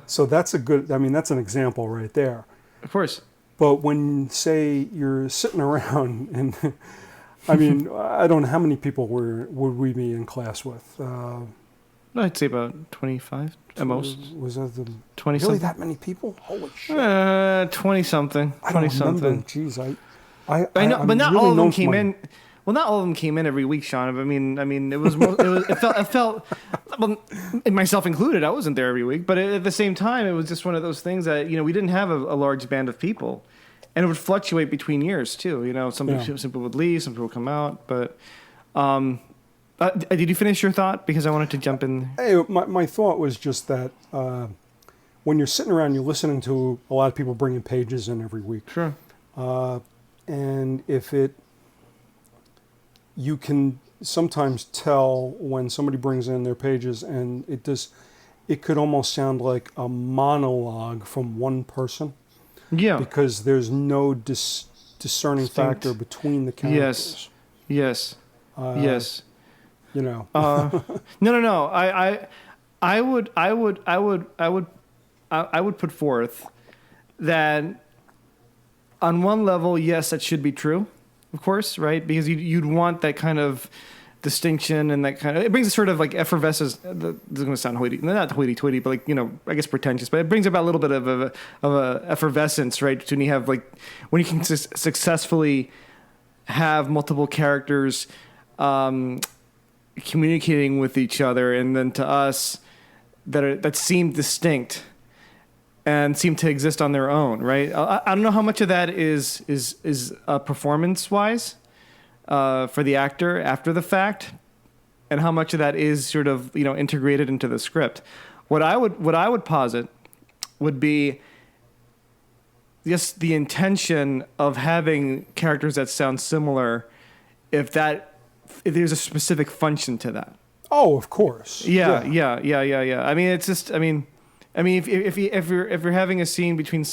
Speaker 2: So that's that's an example right there.
Speaker 1: Of course.
Speaker 2: But when, say, you're sitting around and, I mean, I don't know how many people would we be in class with?
Speaker 1: I'd say about 25 at most.
Speaker 2: Was that
Speaker 1: 20
Speaker 2: really
Speaker 1: something?
Speaker 2: that many people? Holy shit.
Speaker 1: 20 something.
Speaker 2: I
Speaker 1: 20
Speaker 2: don't remember.
Speaker 1: something.
Speaker 2: Jeez,
Speaker 1: I know,
Speaker 2: I'm
Speaker 1: but not
Speaker 2: really
Speaker 1: all of them
Speaker 2: known for
Speaker 1: came
Speaker 2: my-
Speaker 1: in. Well, not all of them came in every week, Shawn. I mean, it felt, well, myself included. I wasn't there every week, but at the same time, it was just one of those things that we didn't have a large band of people, and it would fluctuate between years too. Some people would leave, some people would come out. But did you finish your thought? Because I wanted to jump in.
Speaker 2: Hey, my thought was just that when you're sitting around, you're listening to a lot of people bringing pages in every week.
Speaker 1: Sure.
Speaker 2: And you can sometimes tell when somebody brings in their pages, and it could almost sound like a monologue from one person.
Speaker 1: Yeah.
Speaker 2: Because there's no discerning
Speaker 1: Distinct.
Speaker 2: factor between the characters.
Speaker 1: Yes. Yes.
Speaker 2: No.
Speaker 1: I would put forth that on one level, yes, that should be true, of course, right? Because you'd want that kind of distinction and that kind of, it brings a sort of like effervescence. This is going to sound not hoity-toity, but I guess pretentious. But it brings about a little bit of a effervescence, right? When you have when you can successfully have multiple characters communicating with each other, and then to us that seem distinct and seem to exist on their own, right? I don't know how much of that is performance-wise for the actor after the fact, and how much of that is sort of integrated into the script. What I would posit would be just the intention of having characters that sound similar, if there's a specific function to that.
Speaker 2: Oh, of course.
Speaker 1: Yeah. I mean, it's just, if you're having a scene between, this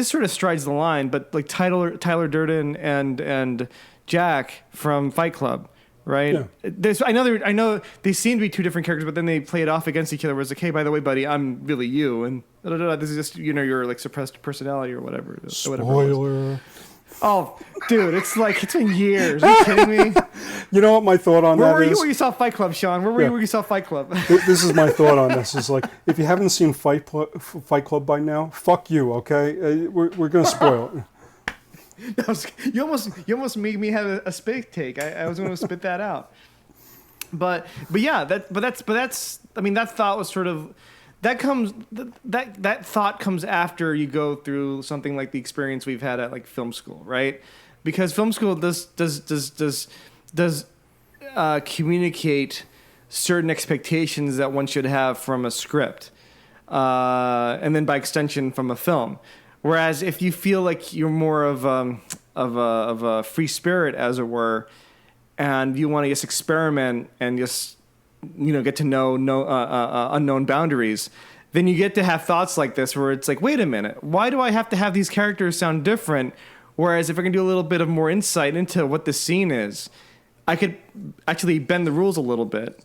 Speaker 1: sort of strides the line, but like Tyler Durden and Jack from Fight Club, right?
Speaker 2: Yeah.
Speaker 1: I know they seem to be two different characters, but then they play it off against each other. Where it's like, hey, by the way, buddy, I'm really you, and this is just your like suppressed personality or whatever.
Speaker 2: Spoiler.
Speaker 1: Oh, dude, it's been years. Are you kidding me?
Speaker 2: You know what my thought on
Speaker 1: Where
Speaker 2: that
Speaker 1: were you
Speaker 2: is?
Speaker 1: when you saw Fight Club, Shawn? Where were you when you saw Fight Club?
Speaker 2: This is my thought on this. Is like, if you haven't seen Fight Club by now, fuck you, okay? We're going to spoil it.
Speaker 1: You almost made me have a spit take. I was going to spit that out. But yeah, that's I mean, that thought was sort of that thought comes after you go through something like the experience we've had at like film school, right? Because film school does communicate certain expectations that one should have from a script, and then by extension from a film. Whereas if you feel like you're more of a free spirit, as it were, and you want to just experiment and just get to know unknown boundaries, then you get to have thoughts like this where it's like, wait a minute, why do I have to have these characters sound different? Whereas if I can do a little bit of more insight into what the scene is, I could actually bend the rules a little bit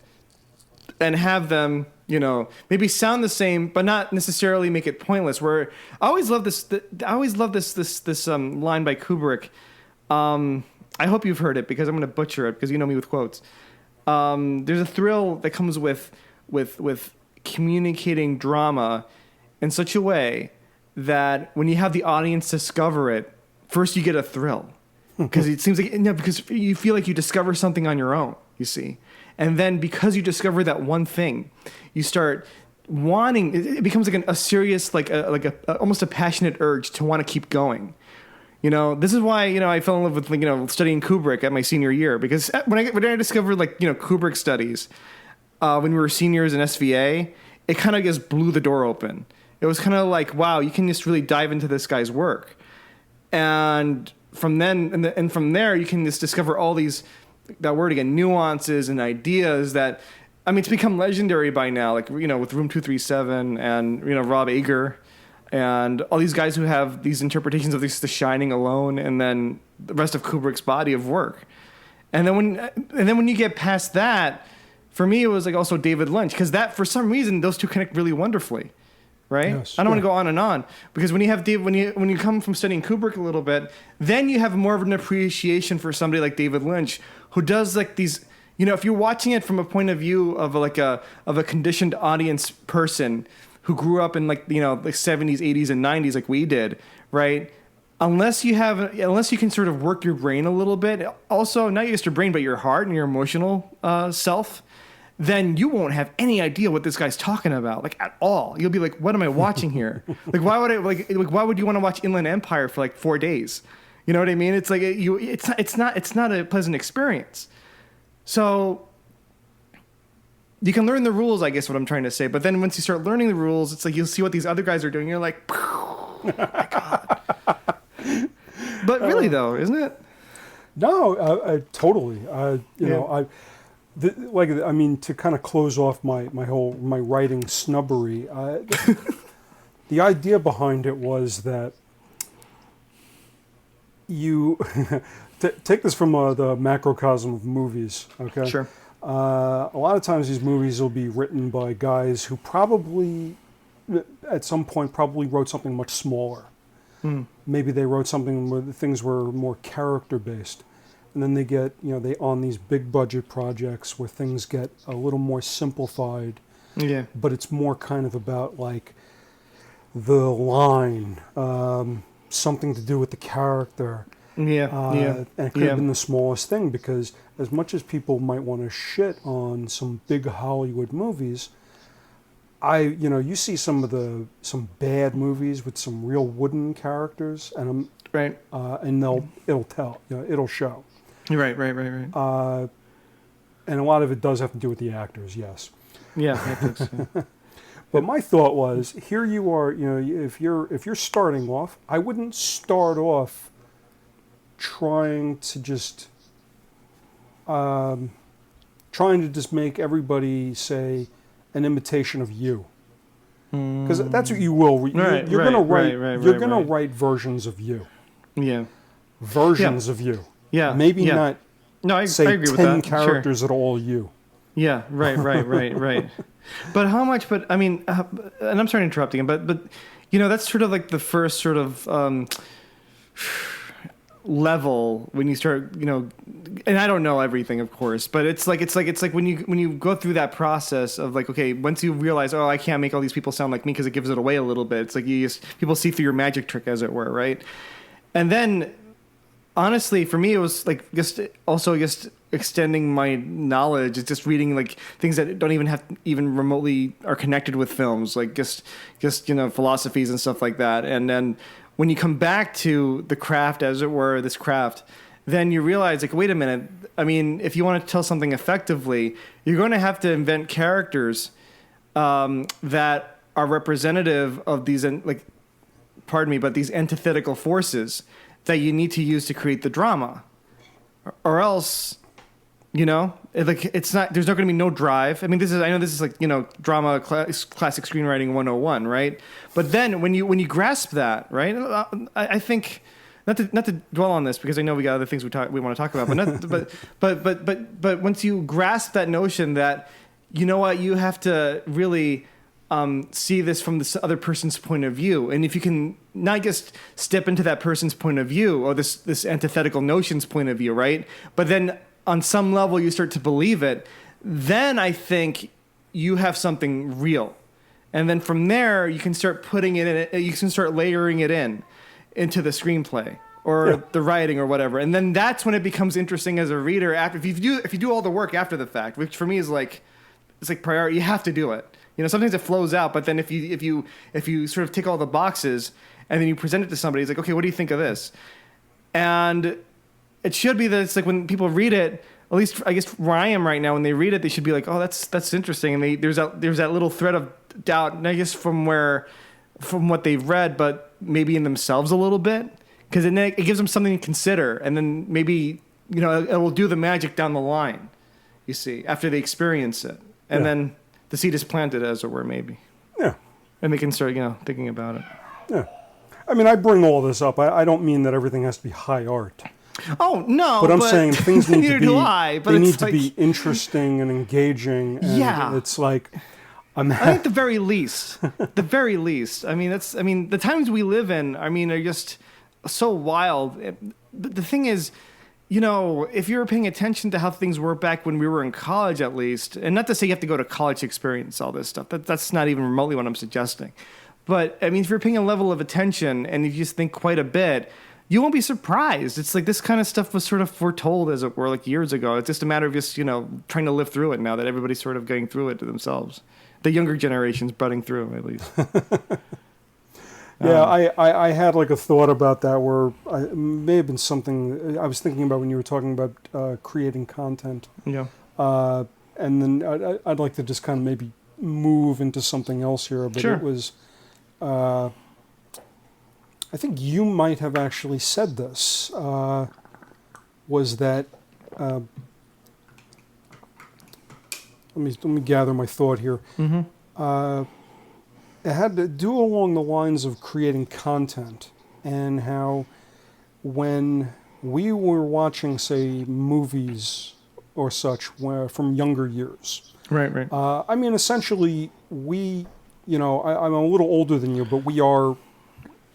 Speaker 1: and have them, maybe sound the same, but not necessarily make it pointless. Where I always love this line by Kubrick. I hope you've heard it because I'm going to butcher it because you know me with quotes. There's a thrill that comes with communicating drama in such a way that when you have the audience discover it, first you get a thrill because it seems like because you feel like you discover something on your own, you see, and then because you discover that one thing, you start wanting. It becomes like a serious, almost a passionate urge to want to keep going. This is why, I fell in love with, studying Kubrick at my senior year, because when I discovered, Kubrick studies, when we were seniors in SVA, it kind of just blew the door open. It was kind of like, wow, you can just really dive into this guy's work. And from there, you can just discover all these, that word again, nuances and ideas that, it's become legendary by now, with Room 237 and, Rob Eger. And all these guys who have these interpretations of The Shining alone, and then the rest of Kubrick's body of work. And then when you get past that, for me, it was like also David Lynch, because that, for some reason, those two connect really wonderfully. Right?
Speaker 2: Yes,
Speaker 1: I don't want to go on and on, because when you have when you come from studying Kubrick a little bit, then you have more of an appreciation for somebody like David Lynch, who does like these. If you're watching it from a point of view of a conditioned audience person who grew up in like 70s, 80s, and 90s like we did, right? Unless you can sort of work your brain a little bit, also not just your brain but your heart and your emotional self, then you won't have any idea what this guy's talking about, like at all. You'll be like, "What am I watching here? Like, why would why would you want to watch Inland Empire for like 4 days? You know what I mean? It's like it's not a pleasant experience. So you can learn the rules, I guess, what I'm trying to say. But then once you start learning the rules, it's like you'll see what these other guys are doing. You're like, oh my god. But really, though, isn't it?
Speaker 2: No, totally. To kind of close off my writing snubbery, the idea behind it was that you take this from the macrocosm of movies, okay?
Speaker 1: Sure.
Speaker 2: A lot of times these movies will be written by guys who probably, at some point, wrote something much smaller. Maybe they wrote something where things were more character-based. And then they get, they on these big budget projects where things get a little more simplified. Yeah. But it's more kind of about like the line, something to do with the character. And it could have been the smallest thing, because as much as people might want to shit on some big Hollywood movies, you see some bad movies with some real wooden characters, and
Speaker 1: right,
Speaker 2: and it'll show.
Speaker 1: Right.
Speaker 2: And a lot of it does have to do with the actors, yes.
Speaker 1: Yeah, I think so.
Speaker 2: But my thought was, here you are, if you're starting off, I wouldn't start off trying to just make everybody say an imitation of you, because that's what you will. You're going to write versions of you. Yeah. Versions of you. Yeah. Maybe not. No, I agree with that. 10 characters that are all you.
Speaker 1: Yeah. Right. But how much? But I mean, and I'm sorry to interrupt again, but that's sort of like the first sort of level when you start, and I don't know everything, of course, but it's like when you go through that process of like, okay, once you realize, oh, I can't make all these people sound like me because it gives it away a little bit. It's like people see through your magic trick, as it were, right? And then, honestly, for me, it was like just extending my knowledge. It's just reading like things that don't even remotely are connected with films, like just philosophies and stuff like that. And then when you come back to the craft, as it were, this craft, then you realize, like, wait a minute. I mean, if you want to tell something effectively, you're going to have to invent characters that are representative of these, these antithetical forces that you need to use to create the drama, or else, it's not. There's not going to be no drive. I mean, this is like drama classic screenwriting 101, right? But then when you grasp that, right, I think not to dwell on this, because I know we got other things we want to talk about, but once you grasp that notion that you have to really see this from this other person's point of view, and if you can not just step into that person's point of view or this antithetical notion's point of view, right, but then on some level you start to believe it, then I think you have something real. And then from there you can start putting it in, you can start layering it into the screenplay or the writing or whatever. And then that's when it becomes interesting as a reader, after if you do all the work after the fact, which for me is like, it's like priority. You have to do it. Sometimes it flows out, but then if you sort of tick all the boxes and then you present it to somebody, it's like, okay, what do you think of this? And it should be that it's like when people read it, at least I guess where I am right now, when they read it, they should be like, oh, that's interesting. And there's that little thread of doubt, not just from what they've read, but maybe in themselves a little bit, because it gives them something to consider, and then maybe it will do the magic down the line. You see, after they experience it, and then the seed is planted, as it were, maybe. Yeah. And they can start, thinking about it.
Speaker 2: Yeah. I mean, I bring all this up. I don't mean that everything has to be high art.
Speaker 1: Oh no!
Speaker 2: But I'm saying things need
Speaker 1: neither
Speaker 2: to be.
Speaker 1: do I. But
Speaker 2: They
Speaker 1: it's
Speaker 2: need to
Speaker 1: like,
Speaker 2: be interesting and engaging. And
Speaker 1: Yeah.
Speaker 2: it's like
Speaker 1: I think the very least. The very least. I mean, the times we live in. I mean, are just so wild. But the thing is, if you were paying attention to how things were back when we were in college, at least, and not to say you have to go to college to experience all this stuff. That's not even remotely what I'm suggesting. But I mean, if you're paying a level of attention and you just think quite a bit, you won't be surprised. It's like this kind of stuff was sort of foretold, as it were, like years ago. It's just a matter of just, trying to live through it now that everybody's sort of going through it to themselves. The younger generation's budding through, at least.
Speaker 2: Yeah, I had like a thought about that where it may have been something I was thinking about when you were talking about creating content.
Speaker 1: Yeah.
Speaker 2: And then I'd like to just kind of maybe move into something else here. But
Speaker 1: Sure.
Speaker 2: It was, I think you might have actually said this, was that, let me gather my thought here.
Speaker 1: Mm-hmm.
Speaker 2: It had to do along the lines of creating content and how when we were watching, say, movies or such from younger years.
Speaker 1: Right, right.
Speaker 2: I mean, essentially, I'm a little older than you, but we are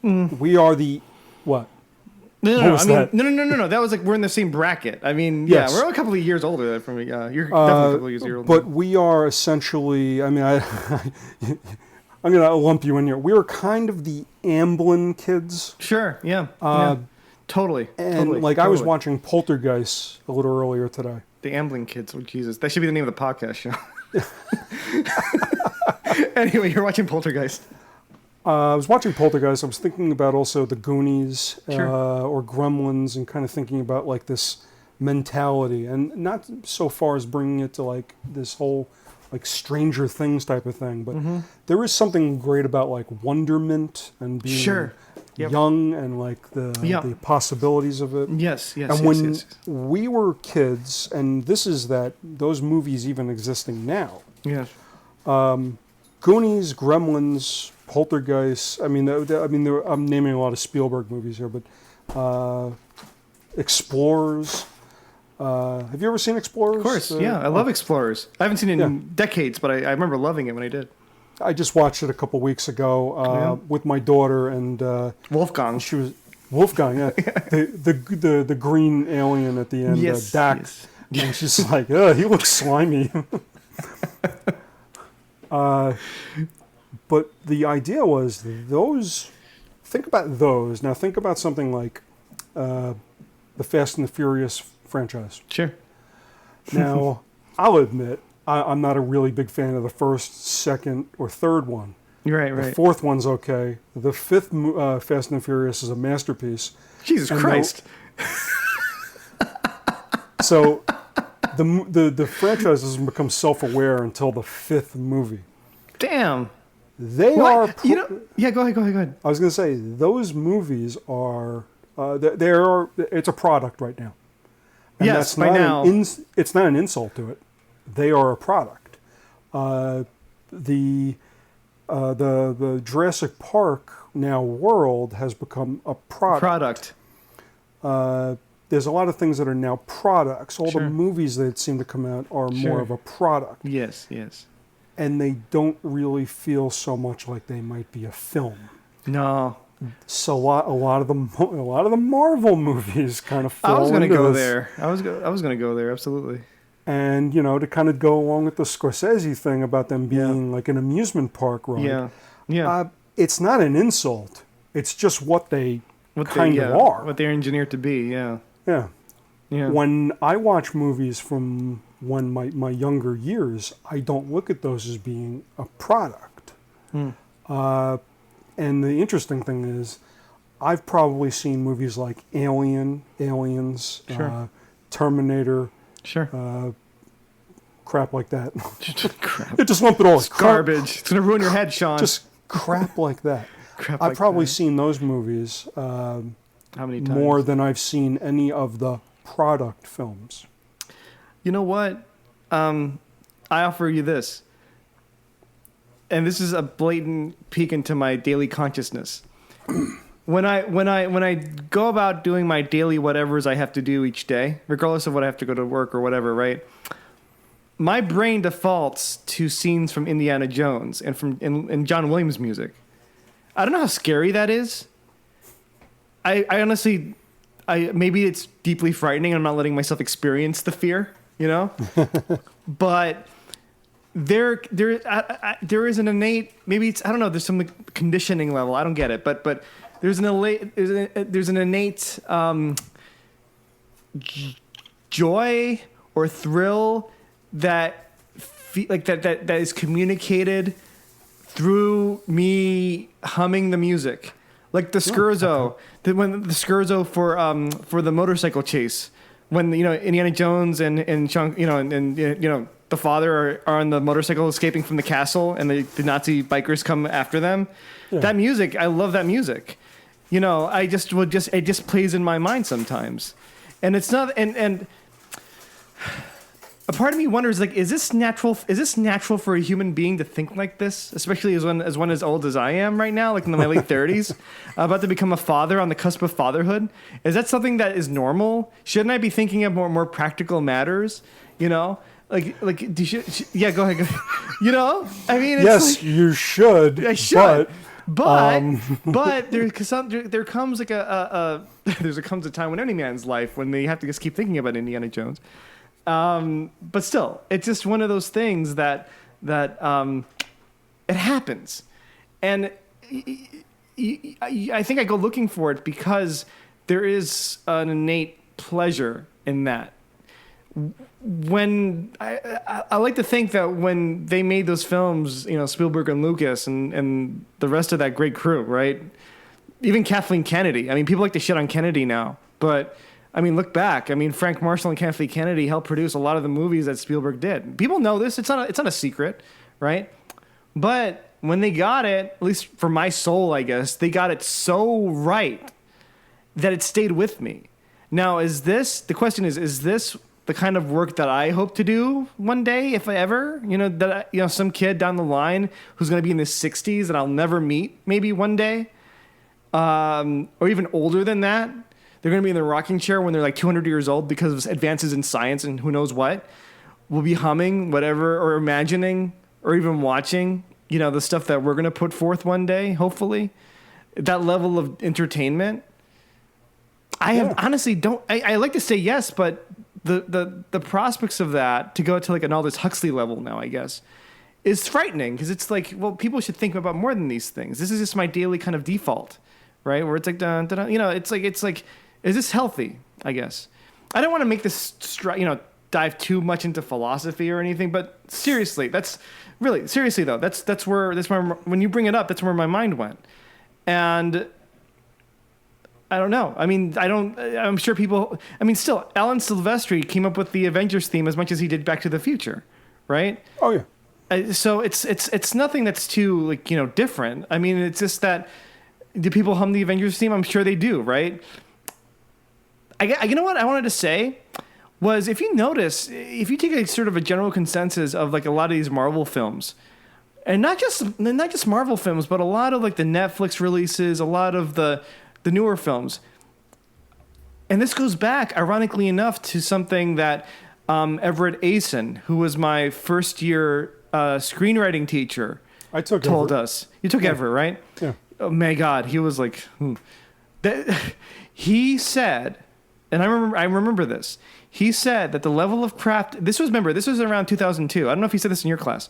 Speaker 2: the, what?
Speaker 1: No.
Speaker 2: was
Speaker 1: I mean,
Speaker 2: that?
Speaker 1: no. That was like we're in the same bracket. I mean,
Speaker 2: Yes.
Speaker 1: we're a couple of years older from me. You're definitely a couple of years older.
Speaker 2: But we are essentially, I mean, I'm going to lump you in here. We were kind of the Amblin kids.
Speaker 1: Sure, yeah. Totally.
Speaker 2: And I was watching Poltergeist a little earlier today.
Speaker 1: The Amblin kids. Oh, Jesus. That should be the name of the podcast show. Anyway, you're watching Poltergeist.
Speaker 2: I was watching Poltergeist. I was thinking about also the Goonies
Speaker 1: Sure.
Speaker 2: or Gremlins and kind of thinking about like this mentality and not so far as bringing it to like this whole like Stranger Things type of thing. But there is something great about like wonderment and being
Speaker 1: Sure. Yep.
Speaker 2: young and like the possibilities of it.
Speaker 1: Yes.
Speaker 2: And when we were kids, and this is that those movies even existing now,
Speaker 1: Yes.
Speaker 2: Goonies, Gremlins, Poltergeist. I mean, I'm naming a lot of Spielberg movies here, but Explorers. Have you ever seen Explorers?
Speaker 1: Of course, I love Explorers. I haven't seen it in decades, but I remember loving it when I did.
Speaker 2: I just watched it a couple weeks ago with my daughter, and
Speaker 1: Wolfgang.
Speaker 2: she was Wolfgang. Yeah, the green alien at the end,
Speaker 1: Yes,
Speaker 2: Dak,
Speaker 1: yes.
Speaker 2: and she's like, "Ugh, he looks slimy." But the idea was those. Think about those. Now think about something like the Fast and the Furious franchise.
Speaker 1: Sure.
Speaker 2: Now, I'll admit, I'm not a really big fan of the first, second, or third one.
Speaker 1: Right.
Speaker 2: The fourth one's okay. The fifth Fast and the Furious is a masterpiece.
Speaker 1: Jesus Christ.
Speaker 2: So the franchise doesn't become self-aware until the fifth movie.
Speaker 1: Damn.
Speaker 2: They
Speaker 1: What?
Speaker 2: are...
Speaker 1: Yeah, go ahead.
Speaker 2: I was going to say, those movies are... it's a product right now. And
Speaker 1: Yes,
Speaker 2: that's
Speaker 1: by
Speaker 2: not
Speaker 1: now.
Speaker 2: It's not an insult to it. They are a product. The Jurassic Park now world has become a product. There's a lot of things that are now products. All
Speaker 1: Sure.
Speaker 2: the movies that seem to come out are
Speaker 1: Sure.
Speaker 2: more of a product.
Speaker 1: Yes.
Speaker 2: And they don't really feel so much like they might be a film.
Speaker 1: No.
Speaker 2: So a lot of the Marvel movies kind of fall
Speaker 1: I was going to
Speaker 2: into
Speaker 1: go
Speaker 2: this.
Speaker 1: there. I was going to go there, absolutely.
Speaker 2: And, to kind of go along with the Scorsese thing about them being like an amusement park ride.
Speaker 1: Yeah.
Speaker 2: It's not an insult. It's just what they kind of are.
Speaker 1: What they're engineered to be, yeah.
Speaker 2: Yeah.
Speaker 1: Yeah.
Speaker 2: When I watch movies from when my younger years, I don't look at those as being a product. And the interesting thing is, I've probably seen movies like Aliens,
Speaker 1: Sure.
Speaker 2: Terminator,
Speaker 1: Sure.
Speaker 2: crap like that.
Speaker 1: Crap.
Speaker 2: It just lump it all.
Speaker 1: It's garbage. It's going to ruin your head, Shawn.
Speaker 2: Just crap like that.
Speaker 1: Crap
Speaker 2: I've
Speaker 1: like
Speaker 2: probably
Speaker 1: that.
Speaker 2: seen those movies
Speaker 1: How many times?
Speaker 2: more than I've seen any of the product films.
Speaker 1: You know what? I offer you this. And this is a blatant peek into my daily consciousness. when I go about doing my daily whatevers I have to do each day, regardless of what I have to go to work or whatever, right? My brain defaults to scenes from Indiana Jones and from and John Williams music. I don't know how scary that is. I honestly, maybe it's deeply frightening. I'm not letting myself experience the fear, you know. But there is an innate, maybe it's, I don't know. There's some conditioning level. I don't get it, but there's an innate joy or thrill that that is communicated through me humming the music, like the scherzo. When the scherzo for the motorcycle chase, when Indiana Jones and Shawn, and the father are on the motorcycle escaping from the castle, and the Nazi bikers come after them. Yeah. That music, I love that music. It just plays in my mind sometimes, and it's not and. A part of me wonders, like, is this natural for a human being to think like this, especially as one as old as I am right now, like in my late 30s, about to become a father on the cusp of fatherhood? Is that something that is normal? Shouldn't I be thinking of more practical matters? Yeah, go ahead. I mean, it's
Speaker 2: yes, you should.
Speaker 1: I should. But there comes like there comes a time in any man's life when they have to just keep thinking about Indiana Jones. But still, it's just one of those things that it happens, and I think I go looking for it because there is an innate pleasure in that. When I like to think that when they made those films, Spielberg and Lucas and the rest of that great crew, right? Even Kathleen Kennedy. I mean, people like to shit on Kennedy now, but I mean, look back. I mean, Frank Marshall and Kathleen Kennedy helped produce a lot of the movies that Spielberg did. People know this. It's not a secret, right? But when they got it, at least for my soul, I guess, they got it so right that it stayed with me. Now, the question is this the kind of work that I hope to do one day, if I ever, some kid down the line who's going to be in his 60s that I'll never meet, maybe one day, or even older than that. They're going to be in the rocking chair when they're like 200 years old because of advances in science and who knows what. We'll be humming whatever or imagining or even watching, the stuff that we're going to put forth one day, hopefully. That level of entertainment. I like to say yes, but the prospects of that to go to like an Aldous Huxley level now, I guess, is frightening because it's like, well, people should think about more than these things. This is just my daily kind of default, right? Where it's like, dun, dun, dun, it's like, is this healthy? I guess I don't want to make this, dive too much into philosophy or anything. But seriously, that's where when you bring it up, that's where my mind went. And I don't know. I mean, I'm sure people. I mean, still, Alan Silvestri came up with the Avengers theme as much as he did Back to the Future, right?
Speaker 2: Oh yeah.
Speaker 1: So it's nothing that's too different. I mean, it's just that. Do people hum the Avengers theme? I'm sure they do, right? You know what I wanted to say was, if you notice, if you take a sort of a general consensus of like a lot of these Marvel films, and not just Marvel films, but a lot of like the Netflix releases, a lot of the newer films, and this goes back, ironically enough, to something that Everett Asen, who was my first year screenwriting teacher, told us. You took Everett, right?
Speaker 2: Yeah.
Speaker 1: Oh my God, he was like, he said, and I remember this. He said that the level of craft. This was around 2002. I don't know if he said this in your class.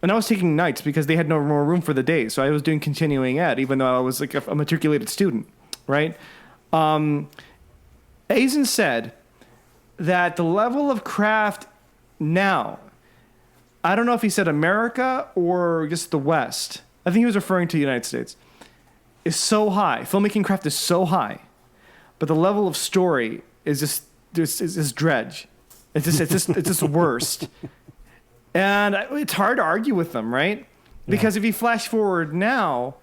Speaker 1: And I was taking nights because they had no more room for the days, so I was doing continuing ed, even though I was like a matriculated student, right? Asen said that the level of craft now. I don't know if he said America or just the West. I think he was referring to the United States. Is so high. Filmmaking craft is so high, but the level of story is just dredge. It's just worst. And it's hard to argue with them, right? Because if you flash forward now,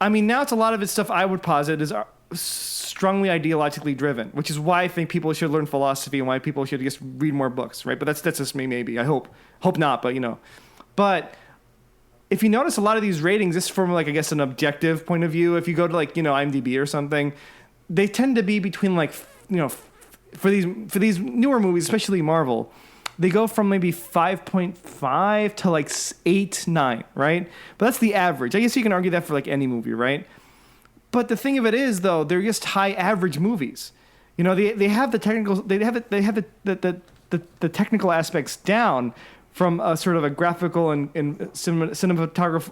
Speaker 1: I mean, now it's a lot of its stuff I would posit is strongly ideologically driven, which is why I think people should learn philosophy and why people should just read more books, right? But that's just me, maybe. I hope not, but But if you notice a lot of these ratings, this is from like I guess an objective point of view. If you go to like IMDb or something, they tend to be between like for these newer movies, especially Marvel, they go from maybe 5.5 to like 8, 9, right? But that's the average. I guess you can argue that for like any movie, right? But the thing of it is, though, they're just high average movies. They have the technical, they have the technical aspects down from a sort of a graphical and cinematography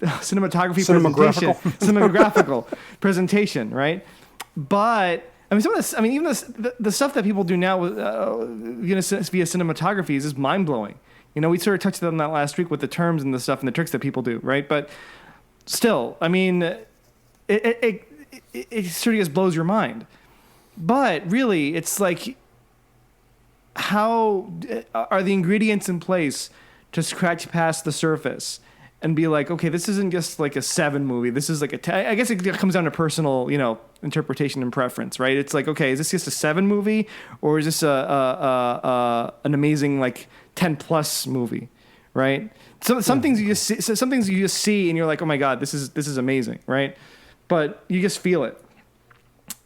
Speaker 1: presentation, cinematographical presentation, right? But I mean, even the stuff that people do now via cinematography is mind blowing. We sort of touched on that last week with the terms and the stuff and the tricks that people do, right? But still, I mean, it sort of just blows your mind. But really, it's like, how are the ingredients in place to scratch past the surface and be like, okay, this isn't just like a 7 movie. This is like I guess it comes down to personal, interpretation and preference, right? It's like, okay, is this just a 7 movie, or is this an amazing like 10+ movie, right? So some things you just see, and you're like, oh my god, this is amazing, right? But you just feel it.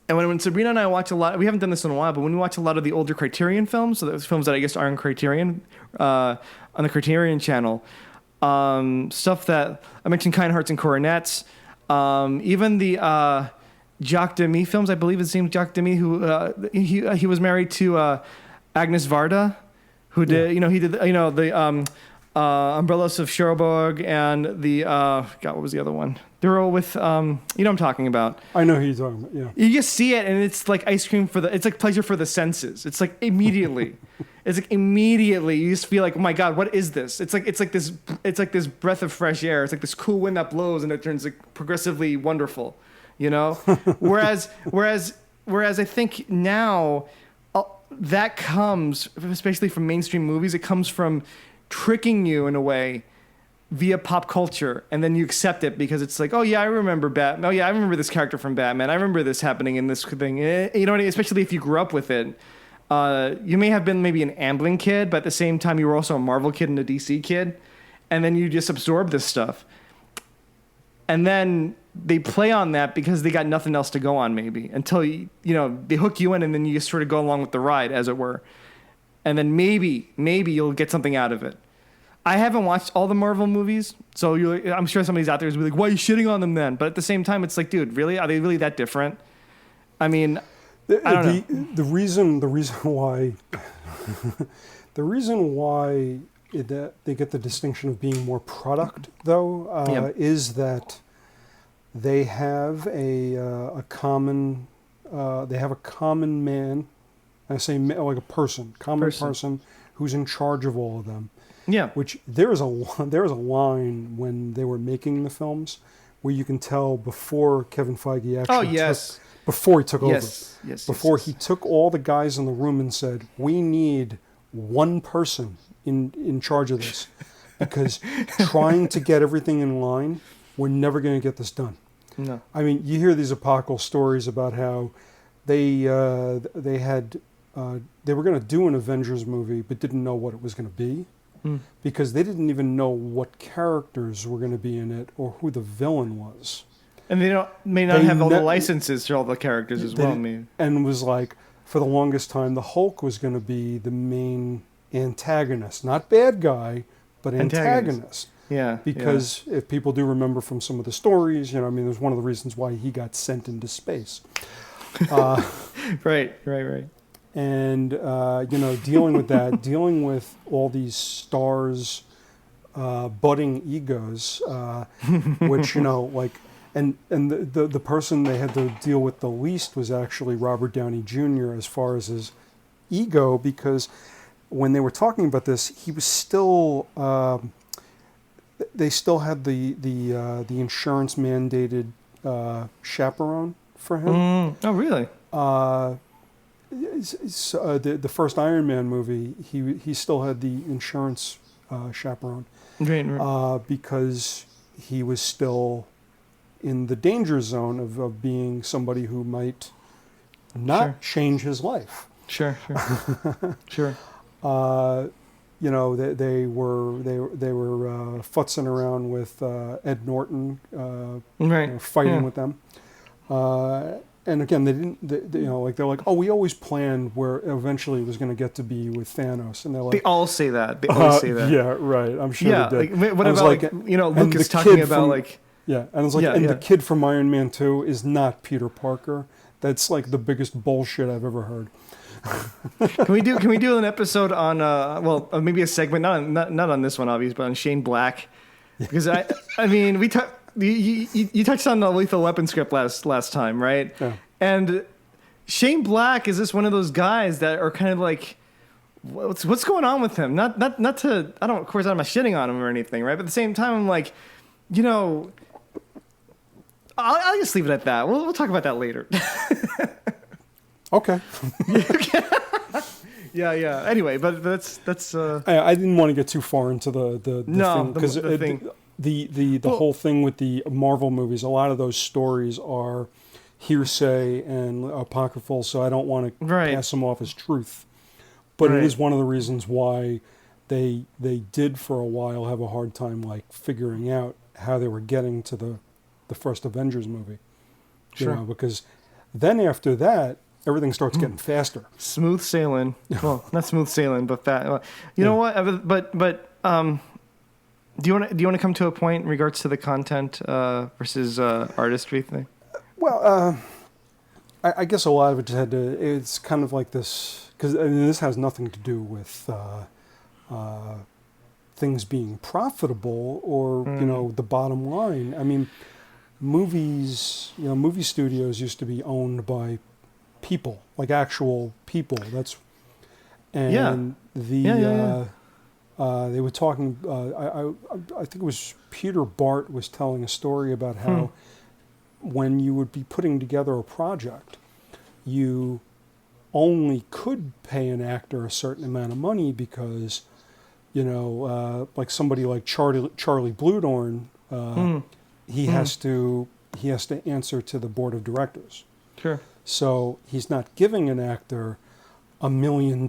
Speaker 1: And when Sabrina and I watch a lot, we haven't done this in a while, but when we watch a lot of the older Criterion films, so those films that I guess are on Criterion, on the Criterion channel, stuff that I mentioned, Kind Hearts and Coronets, even the Jacques Demy films. I believe his name is Jacques Demy, who he was married to Agnes Varda, who did he did the Umbrellas of Cherbourg and the what was the other one? They're all with I'm talking about.
Speaker 2: I know who you're talking about. Yeah,
Speaker 1: you just see it, and it's like ice cream it's like pleasure for the senses. It's like immediately. You just feel like, oh my god, what is this? It's like this breath of fresh air. It's like this cool wind that blows and it turns like progressively wonderful, Whereas I think now that comes, especially from mainstream movies, it comes from tricking you in a way via pop culture, and then you accept it because it's like, oh yeah, I remember Batman. Oh yeah, I remember this character from Batman. I remember this happening in this thing. You know what I mean? Especially if you grew up with it. You may have been maybe an Amblin kid, but at the same time, you were also a Marvel kid and a DC kid. And then you just absorb this stuff. And then they play on that because they got nothing else to go on, maybe, until, they hook you in, and then you just sort of go along with the ride, as it were. And then maybe you'll get something out of it. I haven't watched all the Marvel movies, so I'm sure somebody's out there who's like, why are you shitting on them then? But at the same time, it's like, dude, really? Are they really that different? I mean, I don't know.
Speaker 2: The reason why they get the distinction of being more product, though, is that they have a common man. I say like a common person who's in charge of all of them.
Speaker 1: Yeah.
Speaker 2: Which there is a line when they were making the films where you can tell before Kevin Feige actually before he took over. He took all the guys in the room and said, we need one person in charge of this, because trying to get everything in line, we're never going to get this done.
Speaker 1: No.
Speaker 2: I mean, you hear these apocryphal stories about how they were going to do an Avengers movie but didn't know what it was going to be. Because they didn't even know what characters were going to be in it or who the villain was.
Speaker 1: And they may not have all the licenses to all the characters as well.
Speaker 2: And was like, for the longest time, the Hulk was going to be the main antagonist. Not bad guy, but antagonist.
Speaker 1: Yeah.
Speaker 2: Because if people do remember from some of the stories, there's one of the reasons why he got sent into space.
Speaker 1: Right.
Speaker 2: And, dealing with that, dealing with all these stars, budding egos, which, and the person they had to deal with the least was actually Robert Downey Jr. as far as his ego, because when they were talking about this, he was still, they still had the insurance mandated chaperone for him.
Speaker 1: Oh, really?
Speaker 2: The first Iron Man movie, he still had the insurance chaperone,
Speaker 1: right.
Speaker 2: because he was still in the danger zone of being somebody who might not change his life.
Speaker 1: Sure.
Speaker 2: you know, they were futzing around with Ed Norton,
Speaker 1: Right.
Speaker 2: you know, fighting
Speaker 1: Yeah.
Speaker 2: with them. And again, they didn't. You know, like they're like, oh, we always planned where eventually it was going to get to be with Thanos, and they're like,
Speaker 1: They all say that. They always say that.
Speaker 2: yeah, right. I'm sure
Speaker 1: Yeah.
Speaker 2: they did.
Speaker 1: Like, what
Speaker 2: I was
Speaker 1: about
Speaker 2: like,
Speaker 1: like, you know,
Speaker 2: and
Speaker 1: Lucas
Speaker 2: the
Speaker 1: talking
Speaker 2: kid
Speaker 1: about
Speaker 2: from-
Speaker 1: like.
Speaker 2: Yeah, and it's like,
Speaker 1: Yeah,
Speaker 2: and
Speaker 1: yeah.
Speaker 2: the kid from Iron Man 2 is not Peter Parker. That's like the biggest bullshit I've ever heard.
Speaker 1: Can we do an episode on maybe a segment not on this one obviously, but on Shane Black, because I mean you touched on the Lethal Weapon script last time, right?
Speaker 2: Yeah.
Speaker 1: And Shane Black is just one of those guys that are kind of like, what's going on with him? Not to, I don't, of course I'm not shitting on him or anything, right? But at the same time I'm like, you know, I'll just leave it at that. We'll talk about that later.
Speaker 2: Okay.
Speaker 1: Yeah. Anyway, but that's
Speaker 2: I didn't want to get too far into the
Speaker 1: No,
Speaker 2: thing, because
Speaker 1: the thing.
Speaker 2: the whole thing with the Marvel movies, a lot of those stories are hearsay and apocryphal, so I don't want to
Speaker 1: Right.
Speaker 2: pass them off as truth. But
Speaker 1: Right.
Speaker 2: it is one of the reasons why they did for a while have a hard time like figuring out how they were getting to the first Avengers movie.
Speaker 1: Sure.
Speaker 2: You know, because then after that, everything starts getting faster.
Speaker 1: smooth sailing. Well, not smooth sailing, but fat. You know what? But do you want to come to a point in regards to the content versus artistry thing?
Speaker 2: Well, I guess a lot of it just had to. It's kind of like this, because I mean, this has nothing to do with things being profitable or you know the bottom line. I mean, movies, you know, movie studios used to be owned by people, like actual people. That's and they were talking. I think it was Peter Bart was telling a story about how when you would be putting together a project, you only could pay an actor a certain amount of money because, you know, like somebody like Charlie Bluedorn, he has to answer to the board of directors.
Speaker 1: Sure.
Speaker 2: So he's not giving an actor $1 million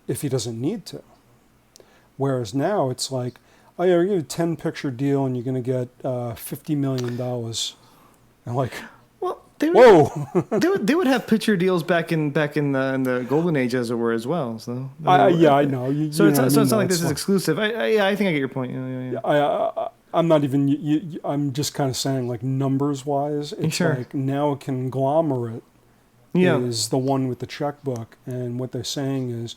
Speaker 2: if he doesn't need to. Whereas now it's like, oh yeah, we're going to get a 10-picture deal and you're going to get $50 million. And like,
Speaker 1: Well, they would,
Speaker 2: whoa.
Speaker 1: they would have picture deals back in the golden age, as it were, as well. So
Speaker 2: Yeah, I know.
Speaker 1: So
Speaker 2: you
Speaker 1: it's
Speaker 2: know what I
Speaker 1: not
Speaker 2: mean?
Speaker 1: like this
Speaker 2: It's
Speaker 1: is exclusive. I think I get your point. Yeah.
Speaker 2: I'm not even. I'm just kind of saying, like numbers wise, it's
Speaker 1: Sure.
Speaker 2: like now a conglomerate
Speaker 1: Yeah.
Speaker 2: is the one with the checkbook, and what they're saying is,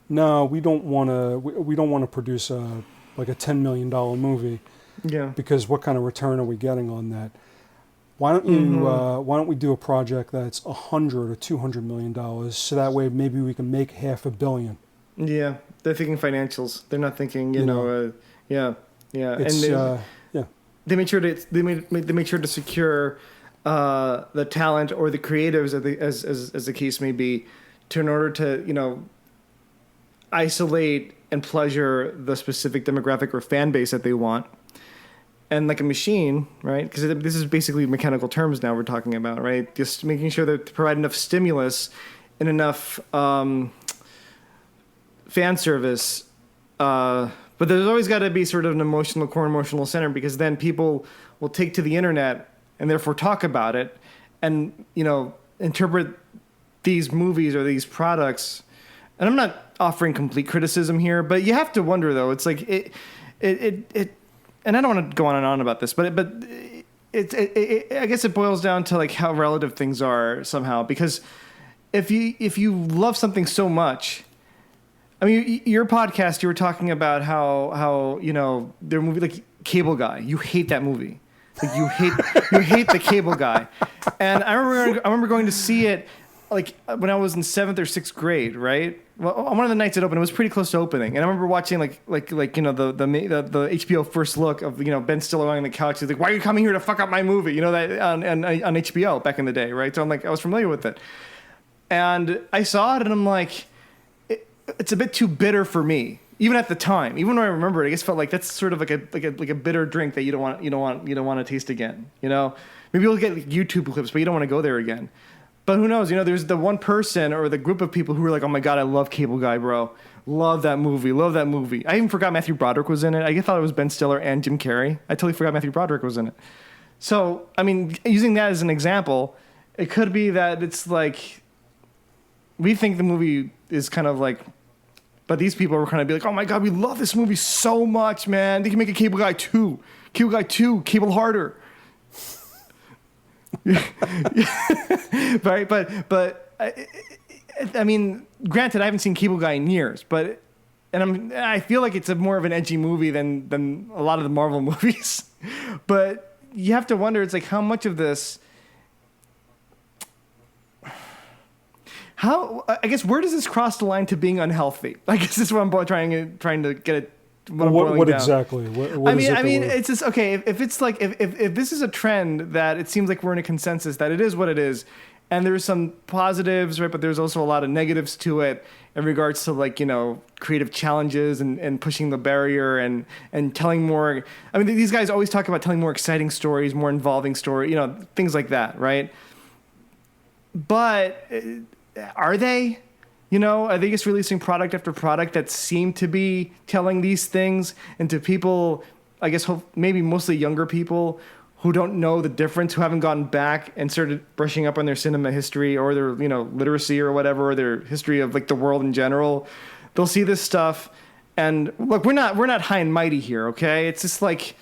Speaker 2: no, we don't want to. We don't want to produce like a $10 million movie
Speaker 1: Yeah.
Speaker 2: because what kind of return are we getting on that? Why don't you? Why don't we do a project that's $100 or $200 million, so that way maybe we can make $500 million.
Speaker 1: Yeah. They're thinking financials. They're not thinking, you know. Yeah.
Speaker 2: It's
Speaker 1: And
Speaker 2: yeah.
Speaker 1: they made sure they made sure to secure the talent or the creatives, as the case may be, in order to isolate and pleasure the specific demographic or fan base that they want. And like a machine, right? Because this is basically mechanical terms now we're talking about, right? Just making sure that to provide enough stimulus and enough fan service. But there's always got to be sort of an core emotional center, because then people will take to the internet and therefore talk about it and, interpret these movies or these products. And I'm not offering complete criticism here, but you have to wonder, though. It's like it and I don't want to go on and on about this, but I guess it boils down to like how relative things are somehow, because if you love something so much, I mean, your podcast, you were talking about how their movie, like Cable Guy, you hate that movie. Like you hate the Cable Guy. And I remember going to see it like when I was in 7th or 6th grade, right? Well, on one of the nights it opened, it was pretty close to opening. And I remember watching the HBO first look of Ben Stiller lying on the couch. He's like, "Why are you coming here to fuck up my movie?" That on HBO back in the day, right? So I'm like, I was familiar with it. And I saw it and I'm like, it's a bit too bitter for me, even at the time. Even when I remember it, I just felt like that's sort of like a bitter drink that you don't want to taste again. Maybe you'll get YouTube clips, but you don't want to go there again. But who knows? You know, there's the one person or the group of people who are like, oh my God, I love Cable Guy, bro. Love that movie. Love that movie. I even forgot Matthew Broderick was in it. I thought it was Ben Stiller and Jim Carrey. I totally forgot Matthew Broderick was in it. So, I mean, using that as an example, it could be that it's like, we think the movie is kind of like, but these people are kind of be like, oh my God, we love this movie so much, man. They can make a Cable Guy 2. Cable Guy 2, Cable Harder. Right, but I mean, granted, I haven't seen Cable Guy in years, but I feel like it's more of an edgy movie than a lot of the Marvel movies. But you have to wonder, it's like how much of this, I guess, where does this cross the line to being unhealthy? I guess this is what I'm trying to get it.
Speaker 2: What exactly? What
Speaker 1: I mean, it's just okay. If it's like if this is a trend that it seems like we're in a consensus that it is what it is, and there's some positives, right? But there's also a lot of negatives to it in regards to like, you know, creative challenges and pushing the barrier and telling more. I mean, these guys always talk about telling more exciting stories, more involving story, you know, things like that, right? But are they? You know, are they just releasing product after product that seem to be telling these things? And to people, I guess, maybe mostly younger people who don't know the difference, who haven't gone back and started brushing up on their cinema history or their, you know, literacy or whatever, or their history of like the world in general. They'll see this stuff, and look, we're not high and mighty here, okay? It's just like,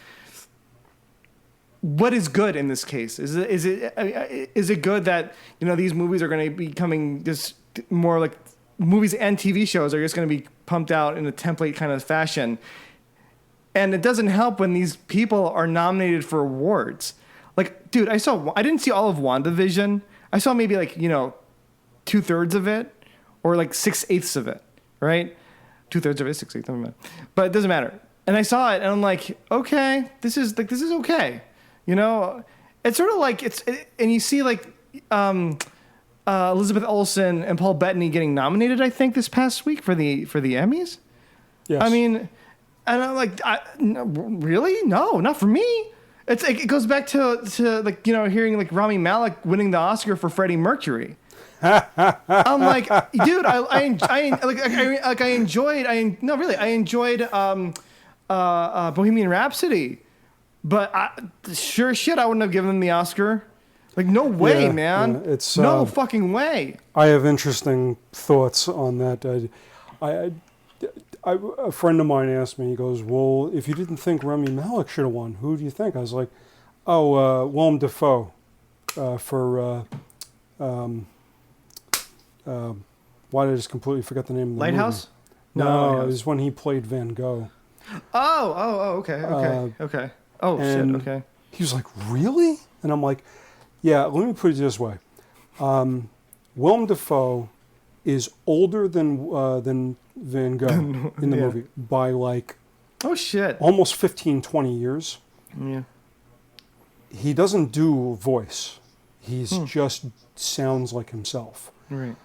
Speaker 1: what is good in this case? Is it good that, you know, these movies are going to be becoming just more like movies and TV shows are just going to be pumped out in a template kind of fashion? And it doesn't help when these people are nominated for awards. Like, dude, I didn't see all of WandaVision. I saw maybe like, you know, 2/3 of it or like 6/8 of it, right? 2/3 of it, 6/8, doesn't matter. But it doesn't matter. And I saw it and I'm like, okay, this is okay. You know, it's sort of like and you see like, Elizabeth Olsen and Paul Bettany getting nominated, I think, this past week for the Emmys. Yes. I mean, and I'm like, no, really? No, not for me. It's like, it goes back to like, you know, hearing like Rami Malek winning the Oscar for Freddie Mercury. I'm like, dude, I enjoyed Bohemian Rhapsody, but sure as shit, I wouldn't have given them the Oscar. Like, no way, man. Yeah, it's no fucking way.
Speaker 2: I have interesting thoughts on that. A friend of mine asked me, he goes, well, if you didn't think Rami Malek should have won, who do you think? I was like, Willem Dafoe for, why did I just completely forget the name of the
Speaker 1: Lighthouse?
Speaker 2: movie? No, it was when he played Van Gogh.
Speaker 1: Okay. Oh, shit, okay.
Speaker 2: He was like, really? And I'm like, yeah, let me put it this way. Willem Dafoe is older than Van Gogh in the movie by like,
Speaker 1: oh shit,
Speaker 2: almost 15, 20 years.
Speaker 1: Yeah.
Speaker 2: He doesn't do voice. He's just sounds like himself.
Speaker 1: Right.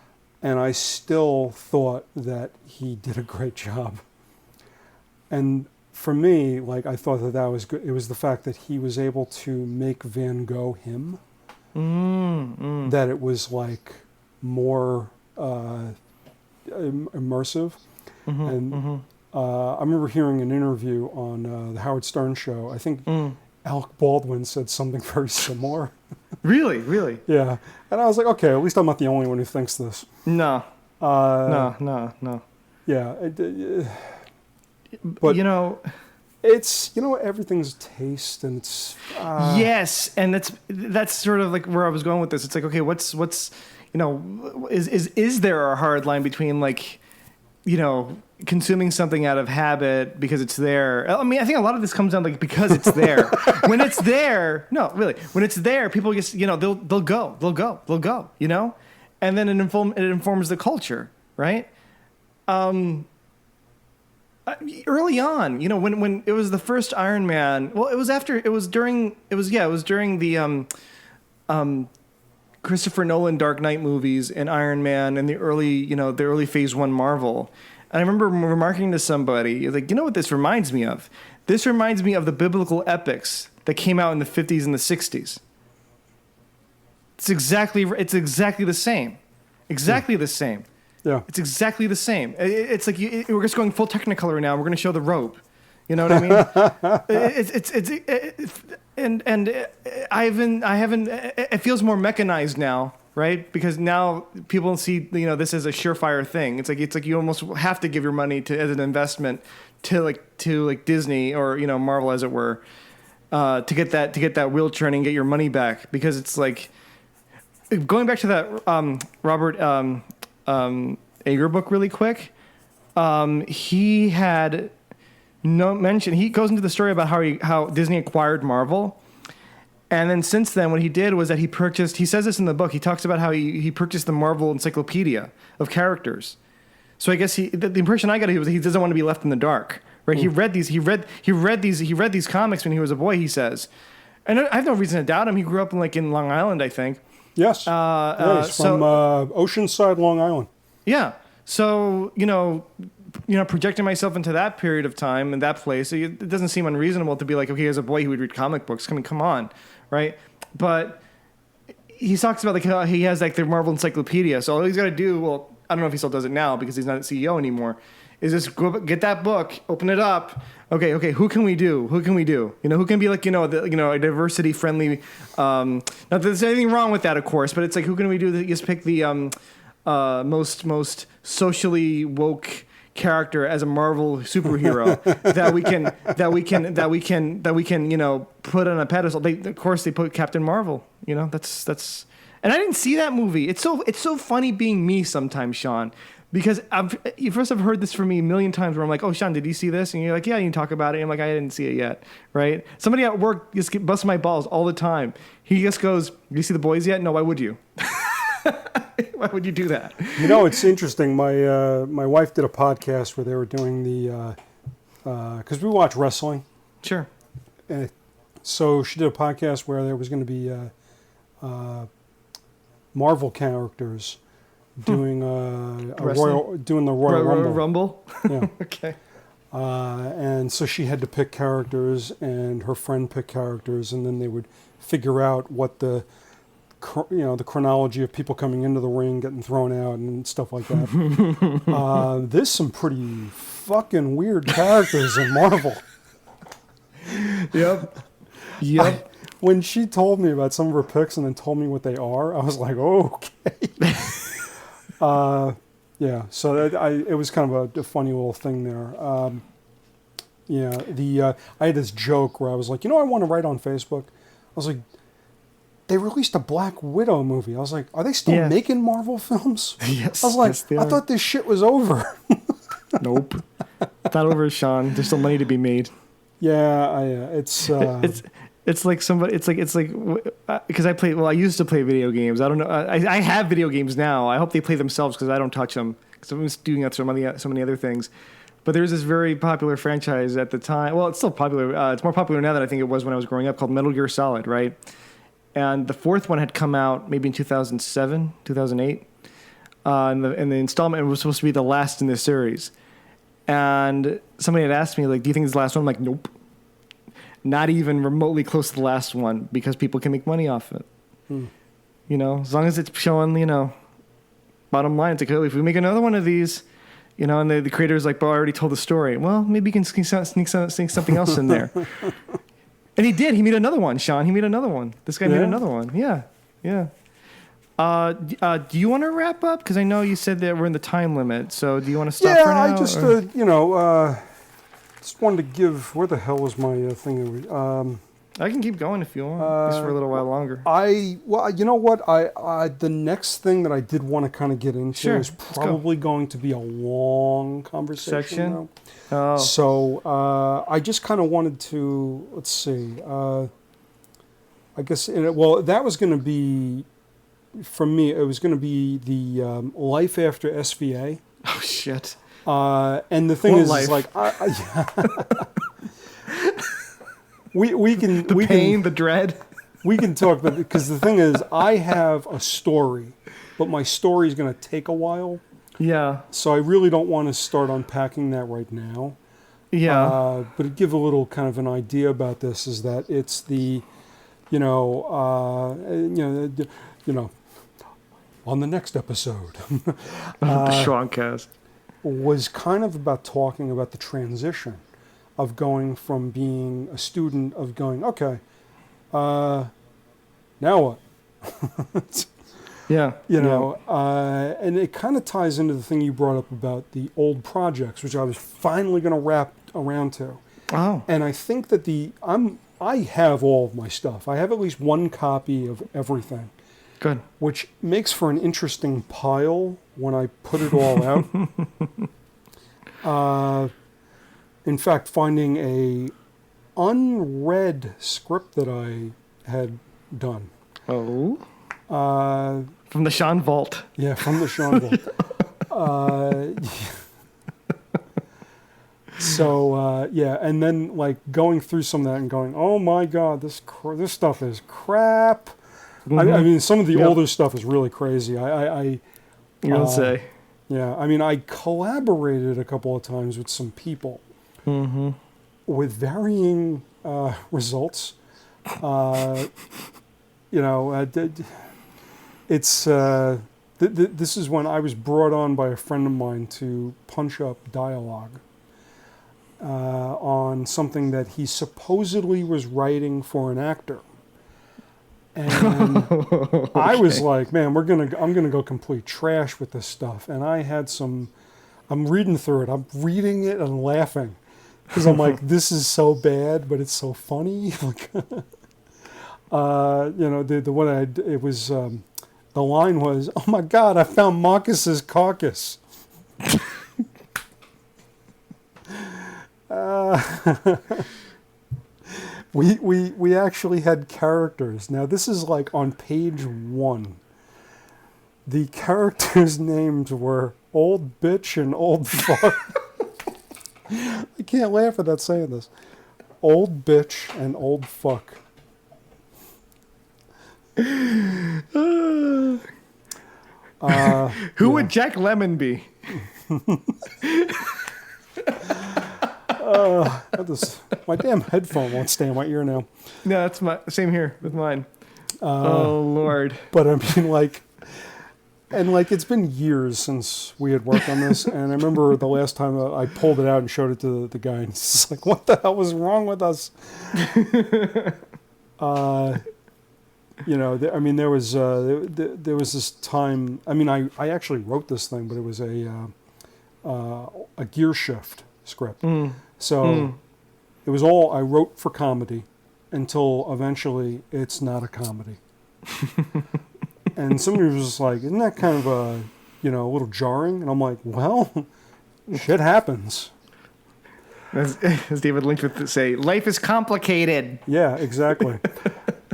Speaker 2: And I still thought that he did a great job. And for me, like, I thought that was good. It was the fact that he was able to make Van Gogh him. That it was like more immersive. I remember hearing an interview on the Howard Stern show. I think Alec Baldwin said something very similar.
Speaker 1: Really?
Speaker 2: Yeah. And I was like, okay, at least I'm not the only one who thinks this.
Speaker 1: No. No.
Speaker 2: Yeah. But,
Speaker 1: you know,
Speaker 2: it's, you know, everything's taste, and it's
Speaker 1: yes, and that's sort of like where I was going with this. It's like, okay, what's you know, is there a hard line between, like, you know, consuming something out of habit because it's there? I mean, I think a lot of this comes down like because it's there. When it's there, no, really, when it's there, people just, you know, they'll go, you know, and then it informs the culture, right? Early on, you know, when it was the first Iron Man, well, it was during the Christopher Nolan Dark Knight movies and Iron Man and the early Phase 1 Marvel. And I remember remarking to somebody, like, you know what this reminds me of? This reminds me of the biblical epics that came out in the 50s and the 60s. It's exactly the same. Exactly the same.
Speaker 2: Yeah.
Speaker 1: It's exactly the same. It's like we're just going full Technicolor now. We're going to show the rope. You know what I mean? I haven't. It feels more mechanized now, right? Because now people see this as a surefire thing. It's like you almost have to give your money as an investment to Disney or Marvel, as it were, to get that wheel turning and get your money back. Because it's like going back to that Robert Ager book really quick. He had no mention. He goes into the story about how Disney acquired Marvel. And then since then, what he did was that he purchased, he says this in the book, he talks about how he purchased the Marvel encyclopedia of characters. So I guess the impression I got was he doesn't want to be left in the dark, right? He read these comics when he was a boy, he says. And I have no reason to doubt him. He grew up in Long Island, I think.
Speaker 2: Yes. He's from Oceanside, Long Island.
Speaker 1: Yeah. So, projecting myself into that period of time and that place, it doesn't seem unreasonable to be like, okay, as a boy, he would read comic books. I mean, come on, right? But he talks about how he has the Marvel encyclopedia. So all he's got to do, well, I don't know if he still does it now because he's not the CEO anymore, is just go get that book, open it up. Okay, who can we do? Who can be a diversity friendly? Not that there's anything wrong with that, of course, but it's like, who can we do that? Just pick the most socially woke character as a Marvel superhero that we can put on a pedestal. Of course they put Captain Marvel. That's and I didn't see that movie. It's so funny being me sometimes, Shawn, because you first have heard this from me a million times where I'm like, oh, Shawn, did you see this? And you're like, yeah, you can talk about it. And I'm like, I didn't see it yet, right? Somebody at work just busts my balls all the time. He just goes, "Did you see The Boys yet?" No, why would you? Why would you do that?
Speaker 2: It's interesting. My wife did a podcast where they were doing the because we watch wrestling.
Speaker 1: Sure.
Speaker 2: So she did a podcast where there was going to be Marvel characters doing the Royal
Speaker 1: Rumble.
Speaker 2: Yeah.
Speaker 1: Okay.
Speaker 2: And so she had to pick characters, and her friend picked characters, and then they would figure out what the chronology of people coming into the ring, getting thrown out, and stuff like that. There's some pretty fucking weird characters in Marvel.
Speaker 1: Yep.
Speaker 2: When she told me about some of her picks and then told me what they are, I was like, okay. Yeah, so it was kind of a funny little thing there. I had this joke where I was like, I want to write on Facebook. I was like, they released a Black Widow movie. I was like, are they still making Marvel films?
Speaker 1: Yes.
Speaker 2: I was like,
Speaker 1: yes,
Speaker 2: I thought this shit was over.
Speaker 1: Nope. It's not over, Shawn. There's still money to be made.
Speaker 2: Yeah, it's
Speaker 1: like somebody. It's like because I used to play video games. I don't know. I have video games now. I hope they play themselves because I don't touch them because I'm just doing that so many other things. But there's this very popular franchise at the time. Well, it's still popular. It's more popular now than I think it was when I was growing up, called Metal Gear Solid, right? And the fourth one had come out maybe in 2007, 2008. And the installment was supposed to be the last in this series. And somebody had asked me, like, do you think it's the last one? I'm like, nope. Not even remotely close to the last one, because people can make money off it. As long as it's showing, bottom line, it's like, oh, if we make another one of these, and the creator's like, well, I already told the story. Well, maybe you can sneak something else in there. And he did. He made another one, Shawn. He made another one. This guy made another one. Yeah. Do you want to wrap up? Because I know you said that we're in the time limit. So do you want to stop for now?
Speaker 2: Yeah, I just, just wanted to give... Where the hell was my thing?
Speaker 1: I can keep going if you want, just for a little while longer.
Speaker 2: You know what? The next thing that I did want to kind of get into is probably going to be a long conversation.
Speaker 1: Oh.
Speaker 2: So I just kind of wanted to, let's see. I guess, that was going to be, for me, it was going to be the life after SVA.
Speaker 1: Oh, shit.
Speaker 2: And the thing is like, we can
Speaker 1: the dread.
Speaker 2: We can talk, but because the thing is, I have a story, but my story is going to take a while.
Speaker 1: Yeah.
Speaker 2: So I really don't want to start unpacking that right now.
Speaker 1: Yeah.
Speaker 2: But to give a little kind of an idea about this is that it's the you know, on the next episode,
Speaker 1: The ShJuawnCast.
Speaker 2: was kind of about talking about the transition of going from being a student of going, okay, now what?
Speaker 1: Yeah.
Speaker 2: And it kind of ties into the thing you brought up about the old projects, which I was finally going to wrap around to.
Speaker 1: Oh.
Speaker 2: And I think that I have all of my stuff. I have at least one copy of everything.
Speaker 1: Good.
Speaker 2: Which makes for an interesting pile when I put it all out. In fact, finding a unread script that I had done.
Speaker 1: Oh. From the Shawn Vault.
Speaker 2: Yeah, from the Shawn Vault. And then like going through some of that and going, oh my God, this stuff is crap. Mm-hmm. I mean, some of the older stuff is really crazy.
Speaker 1: You'll say.
Speaker 2: Yeah, I mean, I collaborated a couple of times with some people with varying results. This is when I was brought on by a friend of mine to punch up dialogue on something that he supposedly was writing for an actor. And okay. I was like, man, I'm gonna go complete trash with this stuff. And I had I'm reading through it. I'm reading it and laughing because I'm like, this is so bad, but it's so funny. The one the line was, oh my God, I found Marcus's carcass. We actually had characters. Now this is like on page 1. The characters' names were Old Bitch and Old Fuck. I can't laugh at that saying this. Old Bitch and Old Fuck.
Speaker 1: Who would Jack Lemmon be?
Speaker 2: My damn headphone won't stay in my ear now.
Speaker 1: No, that's same here with mine. Oh Lord!
Speaker 2: But I mean, it's been years since we had worked on this, and I remember the last time I pulled it out and showed it to the guy, and he's like, "What the hell was wrong with us?" There was this time. I mean, I actually wrote this thing, but it was a gear shift script. So it was all I wrote for comedy until eventually it's not a comedy. And somebody was just like, isn't that kind of a little jarring? And I'm like, well, shit happens.
Speaker 1: As David Lynch would say, life is complicated.
Speaker 2: Yeah, exactly.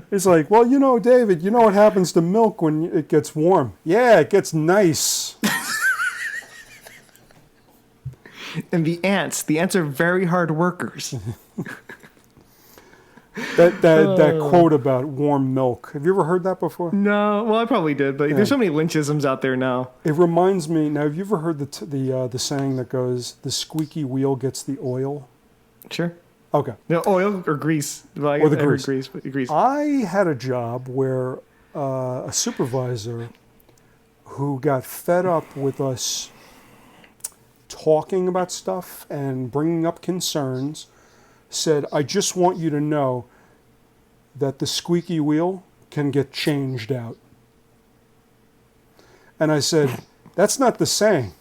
Speaker 2: It's like, well, David, you know what happens to milk when it gets warm? Yeah, it gets nice.
Speaker 1: And the ants are very hard workers.
Speaker 2: That quote about warm milk. Have you ever heard that before?
Speaker 1: No, well, I probably did, but there's so many Lynchisms out there now.
Speaker 2: It reminds me. Now, have you ever heard the saying that goes, "The squeaky wheel gets the oil"?
Speaker 1: Sure.
Speaker 2: Okay.
Speaker 1: No, oil or grease. Well,
Speaker 2: or the grease.
Speaker 1: Grease.
Speaker 2: I had a job where a supervisor who got fed up with us talking about stuff and bringing up concerns said, I just want you to know that the squeaky wheel can get changed out. And I said, that's not the saying.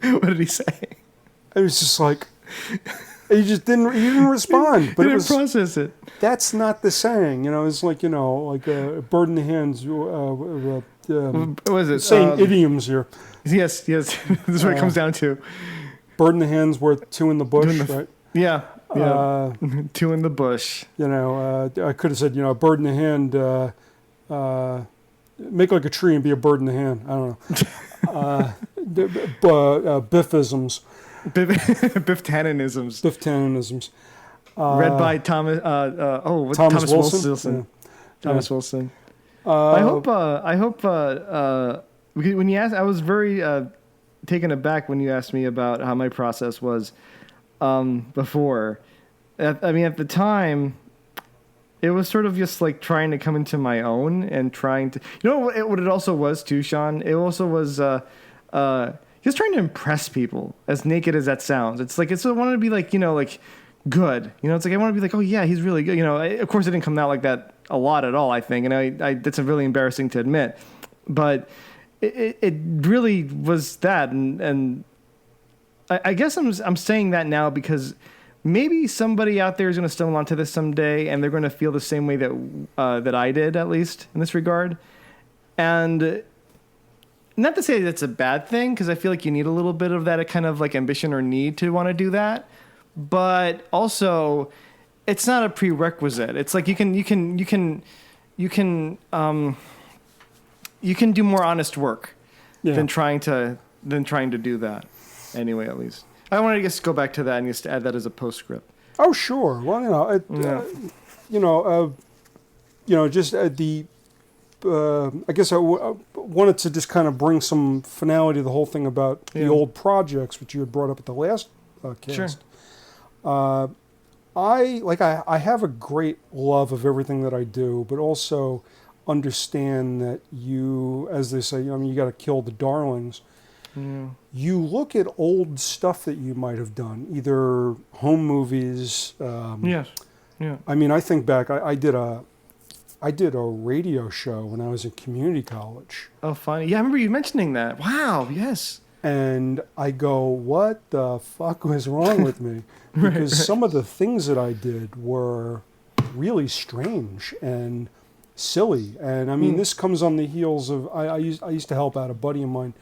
Speaker 1: What did he say?
Speaker 2: It was just like, he didn't respond. But
Speaker 1: he didn't process it.
Speaker 2: That's not the saying. It's like, like a bird in the hands. What
Speaker 1: was it?
Speaker 2: Saying idioms here.
Speaker 1: Yes. This is what it comes down to.
Speaker 2: Bird in the hand's worth two in the bush, right?
Speaker 1: Yeah. Two in the bush.
Speaker 2: I could have said, a bird in the hand, make like a tree and be a bird in the hand. I don't know. Biffisms.
Speaker 1: Biff-tanninisms.
Speaker 2: Biff-tanninisms.
Speaker 1: Read by Thomas Wilson. Thomas Wilson. I hope when you asked, I was very taken aback when you asked me about how my process was. before. I mean, at the time, it was sort of just like trying to come into my own and trying to, what it also was too, Shawn. It also was just trying to impress people. As naked as that sounds, it's like I wanted to be like like good. It's like I want to be like, oh yeah, he's really good. Of course, it didn't come out like that a lot at all. I think, and I that's really embarrassing to admit, but it really was that, and I guess I'm saying that now because maybe somebody out there is going to stumble onto this someday, and they're going to feel the same way that I did, at least in this regard. And not to say that's a bad thing, because I feel like you need a little bit of that kind of like ambition or need to want to do that. But also, it's not a prerequisite. It's like you can do more honest work than trying to do that. Anyway, at least. I wanted to just go back to that and just add that as a postscript.
Speaker 2: Oh, sure. Well, just I guess I wanted to just kind of bring some finality to the whole thing about the old projects, which you had brought up at the last cast. Sure. I have a great love of everything that I do, but also understand that you, as they say, you got to kill the darlings. Yeah. You look at old stuff that you might have done, either home movies. Yes. Yeah. I mean, I think back. I did a radio show when I was in community college.
Speaker 1: Oh, funny. Yeah, I remember you mentioning that. Wow. Yes.
Speaker 2: And I go, what the fuck was wrong with me? Because some of the things that I did were really strange and silly. And I mean, this comes on the heels of I used to help out a buddy of mine.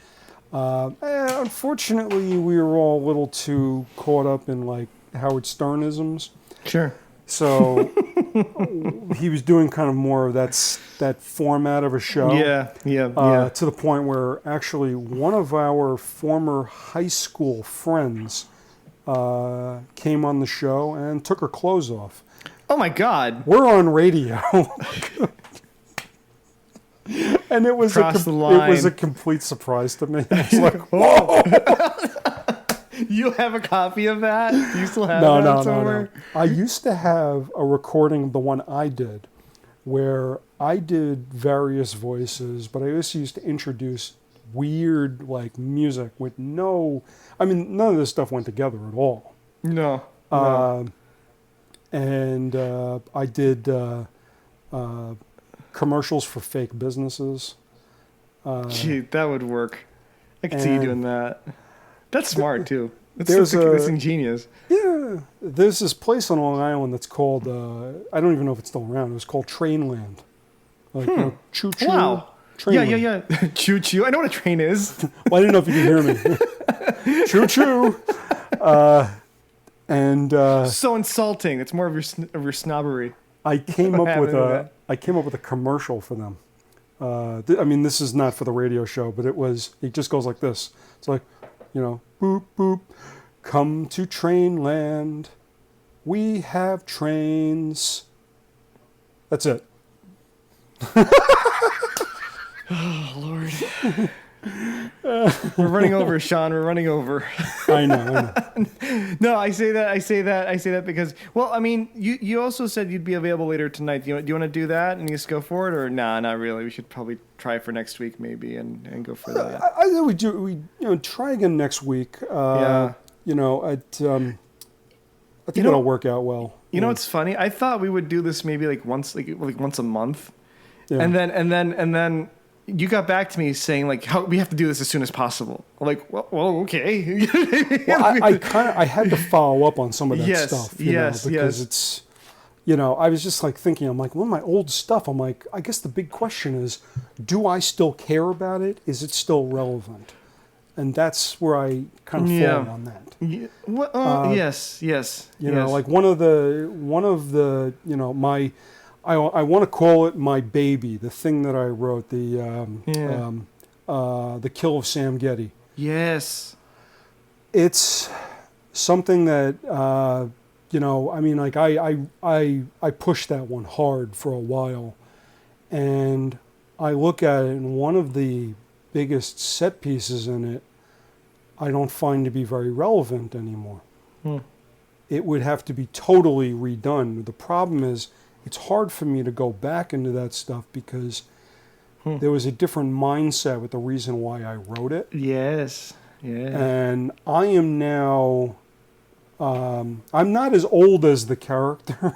Speaker 2: Unfortunately, we were all a little too caught up in like Howard Sternisms.
Speaker 1: Sure.
Speaker 2: So he was doing kind of more of that format of a show. Yeah. To the point where actually one of our former high school friends came on the show and took her clothes off.
Speaker 1: Oh my God!
Speaker 2: We're on radio. And it was a complete surprise to me. I was like, whoa!
Speaker 1: You have a copy of that? Do you still have that somewhere?
Speaker 2: No. I used to have a recording of the one I did, where I did various voices, but I also used to introduce weird like music with none of this stuff went together at all.
Speaker 1: No.
Speaker 2: And I did commercials for fake businesses.
Speaker 1: Gee, that would work. I could see you doing that. That's smart too. That's ingenious.
Speaker 2: Yeah, there's this place on Long Island that's called I don't even know if it's still around. It was called Trainland. Like choo choo. Wow.
Speaker 1: Trainland. Yeah. Choo choo. I know what a train is.
Speaker 2: Well, I didn't know if you could hear me. Choo choo.
Speaker 1: So insulting. It's more of your snobbery.
Speaker 2: I came up with a commercial for them. This is not for the radio show, but it just goes like this. It's like, boop, boop, come to Trainland. We have trains. That's it.
Speaker 1: Oh, Lord. We're running over, Shawn. We're running over.
Speaker 2: I know.
Speaker 1: No, I say that because, well, I mean, you also said you'd be available later tonight. Do you want to do that and just go for it, or nah, not really? We should probably try for next week maybe and go for that.
Speaker 2: I think we try again next week. I think it'll work out well.
Speaker 1: You know what's funny? I thought we would do this maybe like once a month, and then. You got back to me saying like, "How we have to do this as soon as possible." I'm like, well, okay.
Speaker 2: Well, I had to follow up on some of that stuff, because it's, I was just like thinking, I'm like, well, my old stuff. I'm like, I guess the big question is, do I still care about it? Is it still relevant? And that's where I kind of fall on that.
Speaker 1: Yeah. Well, yes.
Speaker 2: Like one of the my. I want to call it my baby, the thing that I wrote, the Kill of Sam Getty.
Speaker 1: Yes.
Speaker 2: It's something that I pushed that one hard for a while, and I look at it, and one of the biggest set pieces in it, I don't find to be very relevant anymore. it would have to be totally redone. The problem is it's hard for me to go back into that stuff because there was a different mindset with the reason why I wrote it.
Speaker 1: Yes. Yeah.
Speaker 2: And I am now, I'm not as old as the character.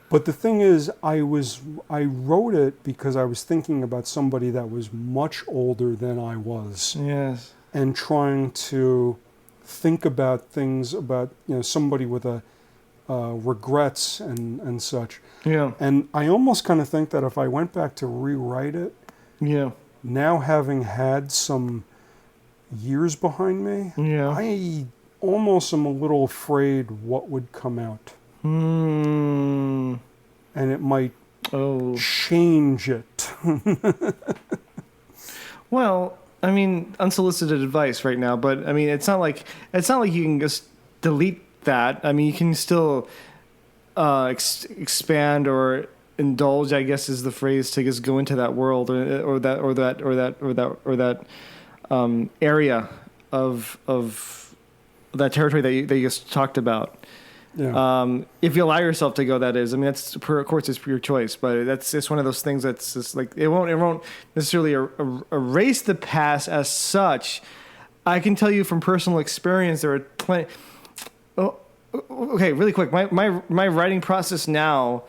Speaker 2: But the thing is, I wrote it because I was thinking about somebody that was much older than I was.
Speaker 1: Yes.
Speaker 2: And trying to think about things about, somebody with regrets and such.
Speaker 1: Yeah.
Speaker 2: And I almost kind of think that if I went back to rewrite it,
Speaker 1: yeah,
Speaker 2: now having had some years behind me,
Speaker 1: yeah,
Speaker 2: I almost am a little afraid what would come out. And it might change it.
Speaker 1: Well, I mean, unsolicited advice right now, but I mean, it's not like you can just delete that. I mean, you can still expand or indulge, I guess is the phrase, to just go into that world or that area of that territory that you just talked about. Yeah. If you allow yourself to go, that is. I mean, that's of course it's your choice, but that's just one of those things that's just like it won't necessarily erase the past as such. I can tell you from personal experience, there are plenty. Oh, okay, really quick. My writing process now,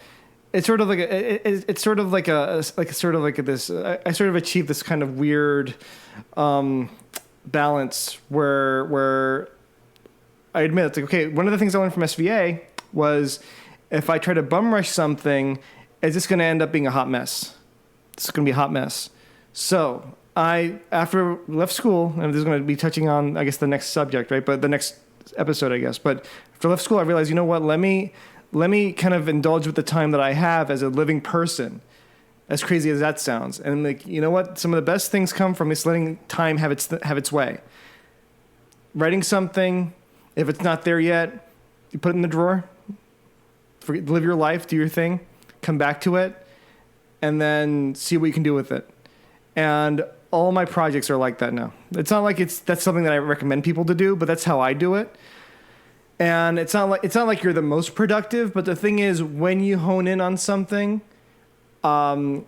Speaker 1: it's sort of like it's sort of like this. I sort of achieved this kind of weird balance where I admit it's like, okay, one of the things I learned from SVA was if I try to bum rush something, it's just going to end up being a hot mess. It's going to be a hot mess. So after left school, and this is going to be touching on, I guess, the next subject, right? But the next episode, I guess. But after left school, I realized, you know what? Let me kind of indulge with the time that I have as a living person, as crazy as that sounds. And like, you know what? Some of the best things come from just letting time have its way. Writing something. If it's not there yet, you put it in the drawer, live your life, do your thing, come back to it, and then see what you can do with it. And all my projects are like that now. It's not like that's something that I recommend people to do, but that's how I do it. And it's not like you're the most productive, but the thing is, when you hone in on something, how can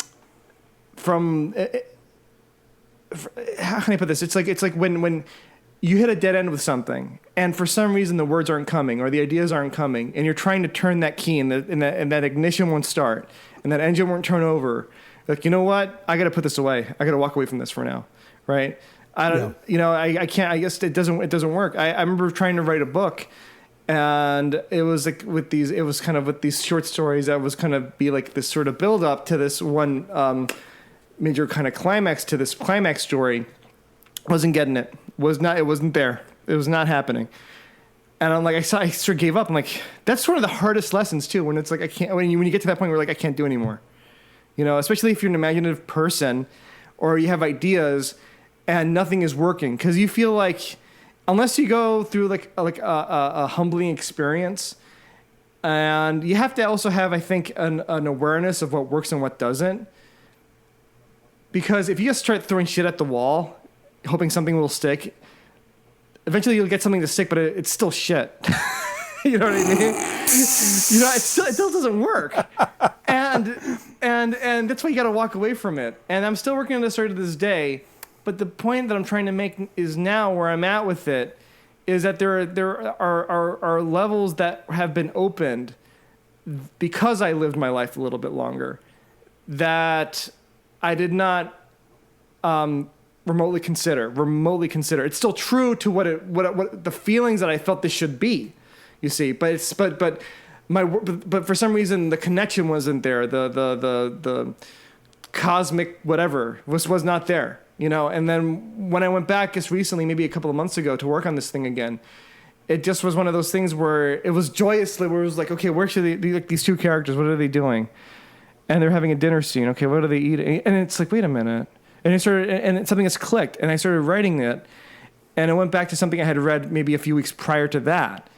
Speaker 1: I put this? It's like when you hit a dead end with something, and for some reason the words aren't coming or the ideas aren't coming, and you're trying to turn that key and that ignition won't start and that engine won't turn over. Like, you know what? I got to put this away. I got to walk away from this for now, right? I can't. I guess it doesn't work. I remember trying to write a book, and it was like with these short stories that was kind of be like this sort of build up to this one major kind of climax to this climax story. Wasn't getting it. It wasn't there. It was not happening. And I'm like, I sort of gave up. I'm like, that's one of the hardest lessons too. When it's like, I can't, when you get to that point where like, I can't do anymore, especially if you're an imaginative person or you have ideas and nothing is working. Cause you feel like, unless you go through a humbling experience, and you have to also have, I think, an awareness of what works and what doesn't. Because if you just start throwing shit at the wall, hoping something will stick, eventually you'll get something to stick, but it's still shit. You know what I mean? It still doesn't work. And that's why you got to walk away from it. And I'm still working on this to this day. But the point that I'm trying to make is now where I'm at with it is that there are levels that have been opened because I lived my life a little bit longer that I did not remotely consider. It's still true to what the feelings that I felt this should be, you see. But for some reason the connection wasn't there. The cosmic whatever was not there, And then when I went back just recently, maybe a couple of months ago, to work on this thing again, it just was one of those things where it was joyously, where it was like, okay, where should they be? Like these two characters, what are they doing? And they're having a dinner scene. Okay, what are they eating? And it's like, wait a minute. And something has clicked, and I started writing it, and it went back to something I had read maybe a few weeks prior to that,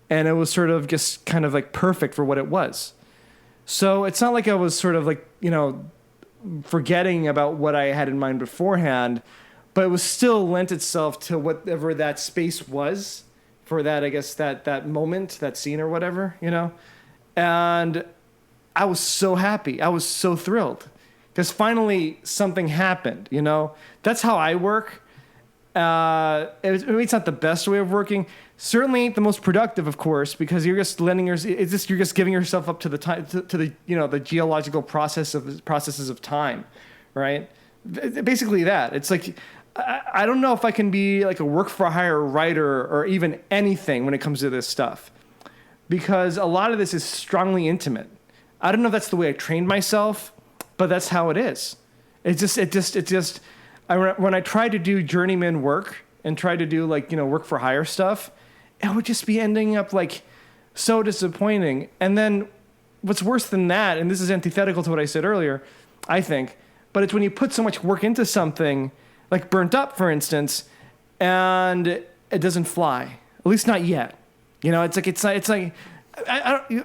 Speaker 1: and it was sort of just kind of like perfect for what it was. So it's not like I was sort of like, forgetting about what I had in mind beforehand, but it was still lent itself to whatever that space was for that, I guess, that moment, that scene or whatever, you know? And I was so happy. I was so thrilled because finally something happened, you know? That's how I work. It's not the best way of working. Certainly ain't the most productive, of course, because you're just you're just giving yourself up to the time, to the, you know, the geological processes of time, right? Basically that. It's like, I don't know if I can be like a work for hire writer or even anything when it comes to this stuff, because a lot of this is strongly intimate. I don't know if that's the way I trained myself, but that's how it is. When I try to do journeyman work and try to do like, you know, work for hire stuff, it would just be ending up like so disappointing. And then what's worse than that, and this is antithetical to what I said earlier, I think, but it's when you put so much work into something, like Burnt Up, for instance, and it doesn't fly. At least not yet. You know, it's like,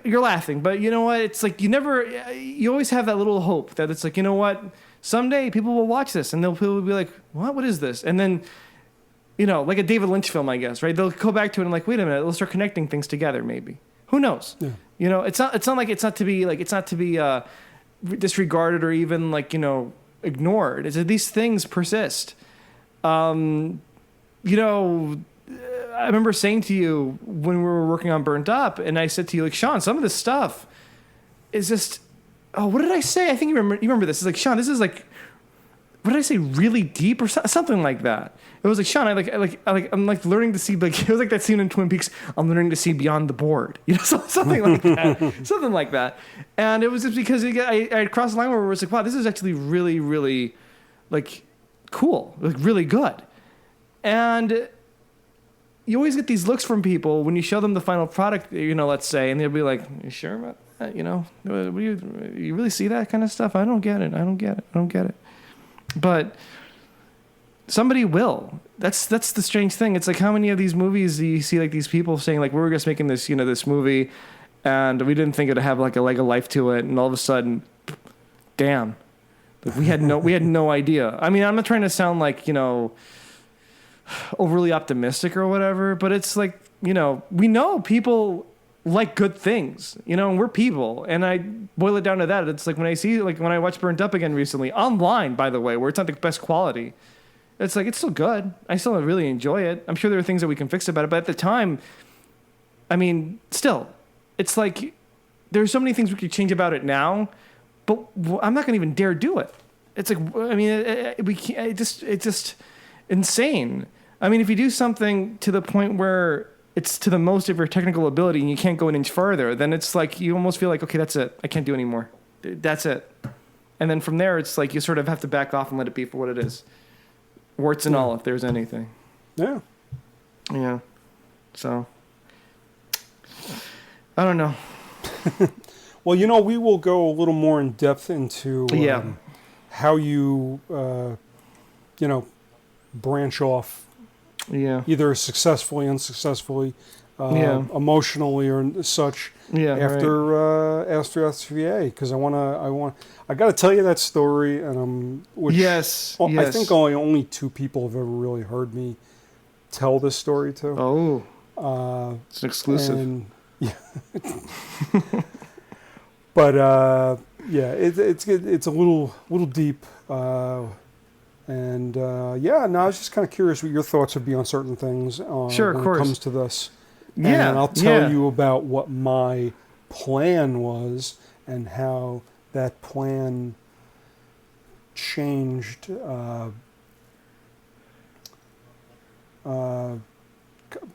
Speaker 1: you're laughing, but you know what? It's like you always have that little hope that it's like, you know what? Someday people will watch this and people will be like, what is this? And then, you know, like a David Lynch film, I guess, right? They'll go back to it and like, wait a minute, let's start connecting things together, maybe. Who knows? Yeah. You know, it's not to be disregarded or even like, you know, ignored. It's that these things persist. You know, I remember saying to you when we were working on Burnt Up, and I said to you, like, Shawn, some of this stuff is just, oh, what did I say? I think you remember this. It's like, Shawn, this is like, what did I say? Really deep or something like that. It was like, Shawn, I'm like learning to see, like, it was like that scene in Twin Peaks. I'm learning to see beyond the board, you know, something like that, something like that. And it was just because I crossed the line where it was like, wow, this is actually really, really, like, cool, like really good. And you always get these looks from people when you show them the final product, you know, let's say, and they'll be like, you sure about that? You know, you really see that kind of stuff? I don't get it. But somebody will. That's the strange thing. It's like, how many of these movies do you see like these people saying like, we were just making this, you know, this movie and we didn't think it'd have like a leg of life to it, and all of a sudden, damn. Like, we had no idea. I mean, I'm not trying to sound like, you know, overly optimistic or whatever, but it's like, you know, we know people like good things, you know, and we're people. And I boil it down to that. It's like when I watched Burnt Up again recently, online, by the way, where it's not the best quality, it's like, it's still good. I still really enjoy it. I'm sure there are things that we can fix about it, but at the time, I mean, still, it's like, there's so many things we could change about it now, but I'm not going to even dare do it. It's like, I mean, it's just insane. I mean, if you do something to the point where it's to the most of your technical ability and you can't go an inch further, then it's like you almost feel like, okay, that's it. I can't do anymore. That's it. And then from there, it's like you sort of have to back off and let it be for what it is. Warts and all, if there's anything.
Speaker 2: Yeah.
Speaker 1: Yeah. So, I don't know.
Speaker 2: Well, you know, we will go a little more in depth into how you, you know, branch off, either successfully, unsuccessfully, emotionally, or such. After SVA, because I got to tell you that story, and I think only two people have ever really heard me tell this story to. Oh,
Speaker 1: it's an exclusive.
Speaker 2: And, yeah. But it's a little deep. And I was just kind of curious what your thoughts would be on certain things when it comes to this.
Speaker 1: Yeah,
Speaker 2: and I'll tell you about what my plan was and how that plan changed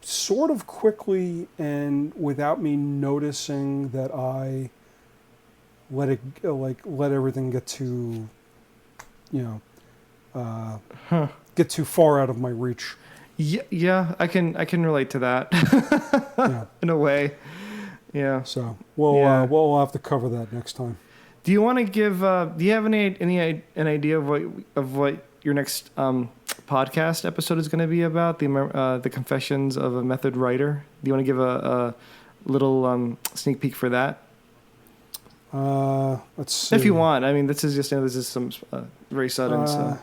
Speaker 2: sort of quickly and without me noticing that I let everything get too, you know, get too far out of my reach.
Speaker 1: Yeah, I can relate to that. In a way. Yeah.
Speaker 2: So we'll have to cover that next time.
Speaker 1: Do you want to give? Do you have an idea of what your next podcast episode is going to be about? The Confessions of a Method Writer. Do you want to give a little sneak peek for that?
Speaker 2: Let's see.
Speaker 1: If you want. I mean, this is some very sudden. So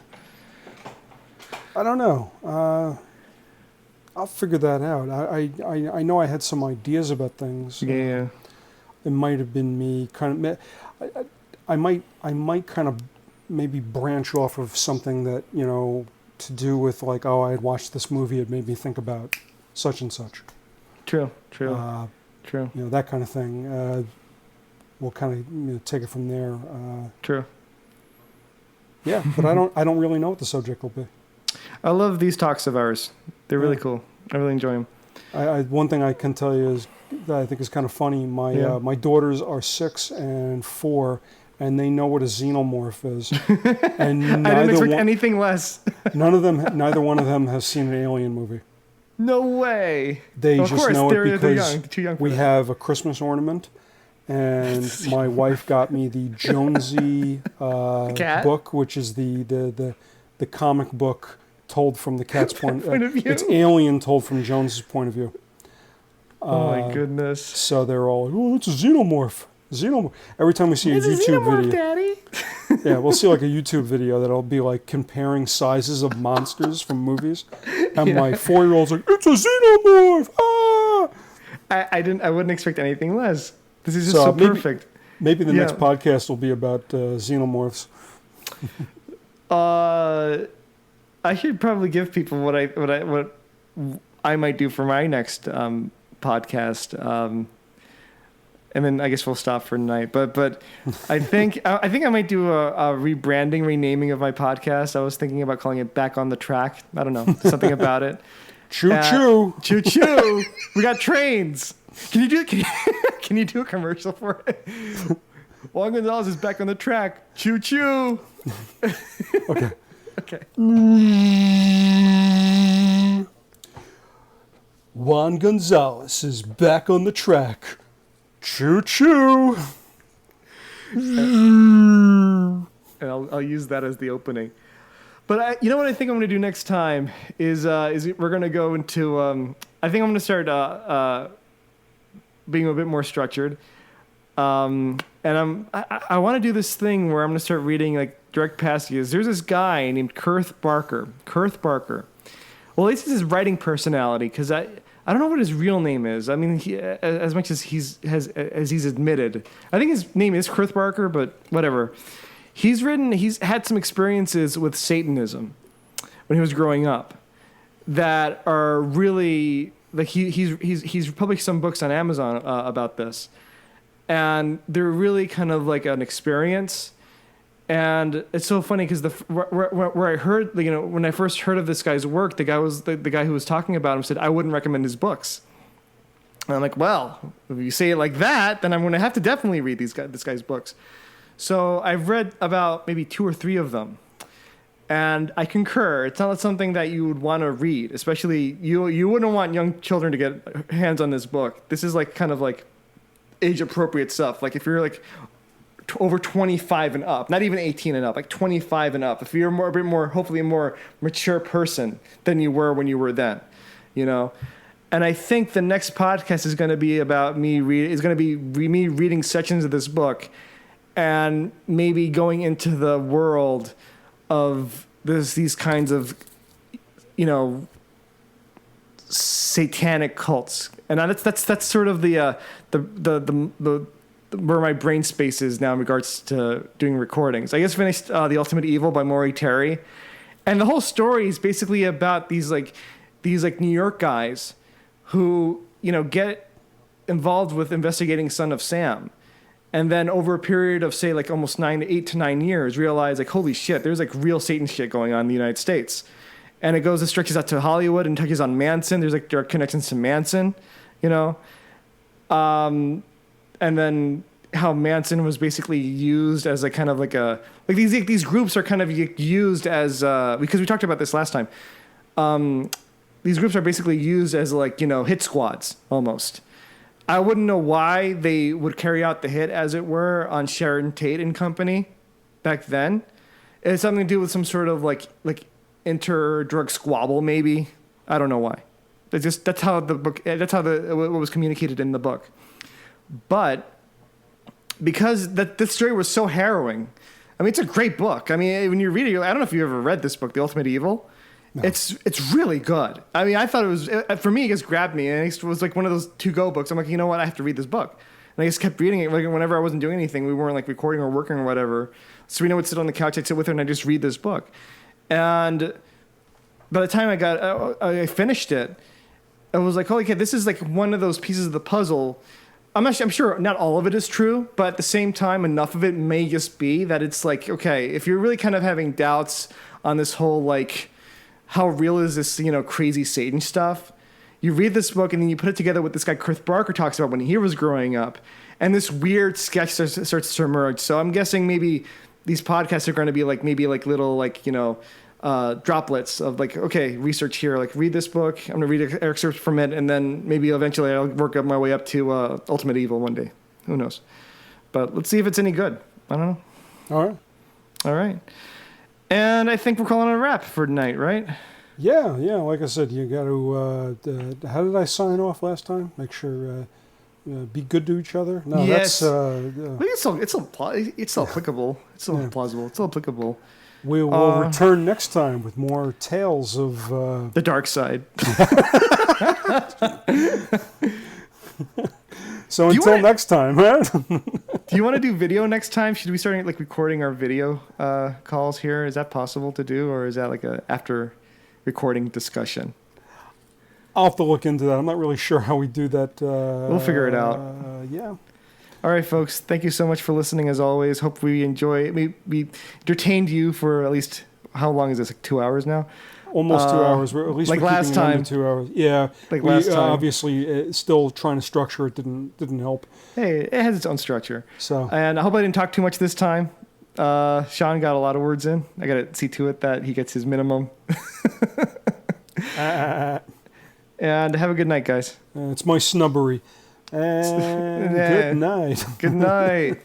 Speaker 2: I don't know. I'll figure that out. I know I had some ideas about things.
Speaker 1: Yeah.
Speaker 2: It might have been me kind of. I might kind of maybe branch off of something that, to do with like, oh, I had watched this movie, it made me think about such and such.
Speaker 1: True.
Speaker 2: That kind of thing. We'll kind of take it from there.
Speaker 1: True.
Speaker 2: Yeah, but I don't really know what the subject will be.
Speaker 1: I love these talks of ours. They're really cool. I really enjoy them.
Speaker 2: One thing I can tell you is that I think is kind of funny. My daughters are 6 and 4, and they know what a xenomorph is. And
Speaker 1: I didn't expect anything less.
Speaker 2: Neither one of them has seen an Alien movie.
Speaker 1: No way.
Speaker 2: They just know it because
Speaker 1: they're too young for
Speaker 2: we
Speaker 1: that.
Speaker 2: have a Christmas ornament, and my wife got me the Jonesy book, which is the comic book told from the cat's point
Speaker 1: of view.
Speaker 2: It's Alien told from Jones's point of view.
Speaker 1: Oh my goodness.
Speaker 2: So they're all, oh, it's a xenomorph. Every time we see a YouTube video,
Speaker 1: Daddy.
Speaker 2: yeah, we'll see like a YouTube video that'll be like comparing sizes of monsters from movies, and my 4-year-old's like, it's a xenomorph. Ah!
Speaker 1: I wouldn't expect anything less. This is just so perfect.
Speaker 2: Maybe the next podcast will be about xenomorphs.
Speaker 1: I should probably give people what I might do for my next podcast. And then I guess we'll stop for tonight. But I think I might do a rebranding, renaming of my podcast. I was thinking about calling it Back on the Track. I don't know, something about it.
Speaker 2: Choo choo,
Speaker 1: choo choo. We got trains. Can you do a commercial for it? Juan Gonzalez is back on the track. Choo choo.
Speaker 2: Okay.
Speaker 1: Okay.
Speaker 2: Juan Gonzalez is back on the track. Choo choo.
Speaker 1: And I'll use that as the opening. But you know what I think I'm going to do next time is we're going to go into I think I'm going to start being a bit more structured. And I want to do this thing where I'm going to start reading like direct passages. There's this guy named Kurth Barker. Well, at least it's his writing personality, because I don't know what his real name is. I mean, as much as he's admitted, I think his name is Kurth Barker, but whatever. He's had some experiences with Satanism when he was growing up that are really like he's published some books on Amazon about this, and they're really kind of like an experience. And it's so funny because where I heard, when I first heard of this guy's work, the guy who was talking about him said, I wouldn't recommend his books. And I'm like, well, if you say it like that, then I'm going to have to definitely read this guy's books. So I've read about maybe 2 or 3 of them. And I concur. It's not something that you would want to read, especially you wouldn't want young children to get hands on this book. This is like kind of like age appropriate stuff. Like if you're like over 25 and up, not even 18 and up, like 25 and up. If you're hopefully a more mature person than you were when you were then, And I think the next podcast is going to be about me reading sections of this book, and maybe going into the world of these kinds of, satanic cults, and that's sort of the where my brain space is now in regards to doing recordings. I just finished The Ultimate Evil by Maury Terry, and the whole story is basically about these New York guys who get involved with investigating Son of Sam, and then over a period of say like almost 8 to 9 years realize like, holy shit, there's like real Satan shit going on in the United States. And it stretches out to Hollywood and touches on Manson. There's like direct connections to Manson, and then how Manson was basically used as a kind of these groups are kind of used as because we talked about this last time. These groups are basically used as hit squads almost. I wouldn't know why they would carry out the hit, as it were, on Sharon Tate and company back then. It had something to do with some sort of like inter-drug squabble, maybe. I don't know why. That's how what was communicated in the book. But because this story was so harrowing, I mean, it's a great book. I mean, when you read it, I don't know if you ever read this book, The Ultimate Evil.
Speaker 2: No.
Speaker 1: It's really good. I mean, I thought it was, for me, it just grabbed me, and it was like one of those to-go books. I'm like, you know what? I have to read this book. And I just kept reading it. Like whenever I wasn't doing anything, we weren't like recording or working or whatever. Serena would sit on the couch, I'd sit with her, and I'd just read this book. And by the time I finished it, I was like, holy cow, this is like one of those pieces of the puzzle. I'm sure not all of it is true, but at the same time, enough of it may just be that it's like, okay, if you're really kind of having doubts on this whole like, how real is this, crazy Satan stuff? You read this book and then you put it together with this guy Chris Barker talks about when he was growing up, and this weird sketch starts to emerge. So I'm guessing maybe these podcasts are going to be like maybe like little like droplets of like, okay, research here. Like read this book. I'm gonna read excerpts from it, and then maybe eventually I'll work up my way up to Ultimate Evil one day. Who knows? But let's see if it's any good. I don't know. All right. And I think we're calling it a wrap for tonight, right?
Speaker 2: Yeah. Like I said, you got to. How did I sign off last time? Make sure be good to each other. No,
Speaker 1: yes.
Speaker 2: That's.
Speaker 1: I think it's still applicable. It's still plausible. It's still applicable.
Speaker 2: We will return next time with more tales of
Speaker 1: the dark side.
Speaker 2: So until next time, man.
Speaker 1: Do you want to do video next time? Should we start like recording our video calls here? Is that possible to do, or is that like a after recording discussion?
Speaker 2: I'll have to look into that. I'm not really sure how we do that.
Speaker 1: We'll figure it out.
Speaker 2: Yeah.
Speaker 1: All right, folks. Thank you so much for listening. As always, hope we we entertained you for at least how long is this? Like 2 hours now.
Speaker 2: Almost 2 hours. We're at least
Speaker 1: like
Speaker 2: we're
Speaker 1: last
Speaker 2: keeping it
Speaker 1: time.
Speaker 2: under 2 hours. Yeah.
Speaker 1: Like last time.
Speaker 2: Obviously, still trying to structure it didn't help.
Speaker 1: Hey, it has its own structure.
Speaker 2: So.
Speaker 1: And I hope I didn't talk too much this time. Shawn got a lot of words in. I got to see to it that he gets his minimum. And have a good night, guys.
Speaker 2: It's my snubbery. And good night.
Speaker 1: Good night.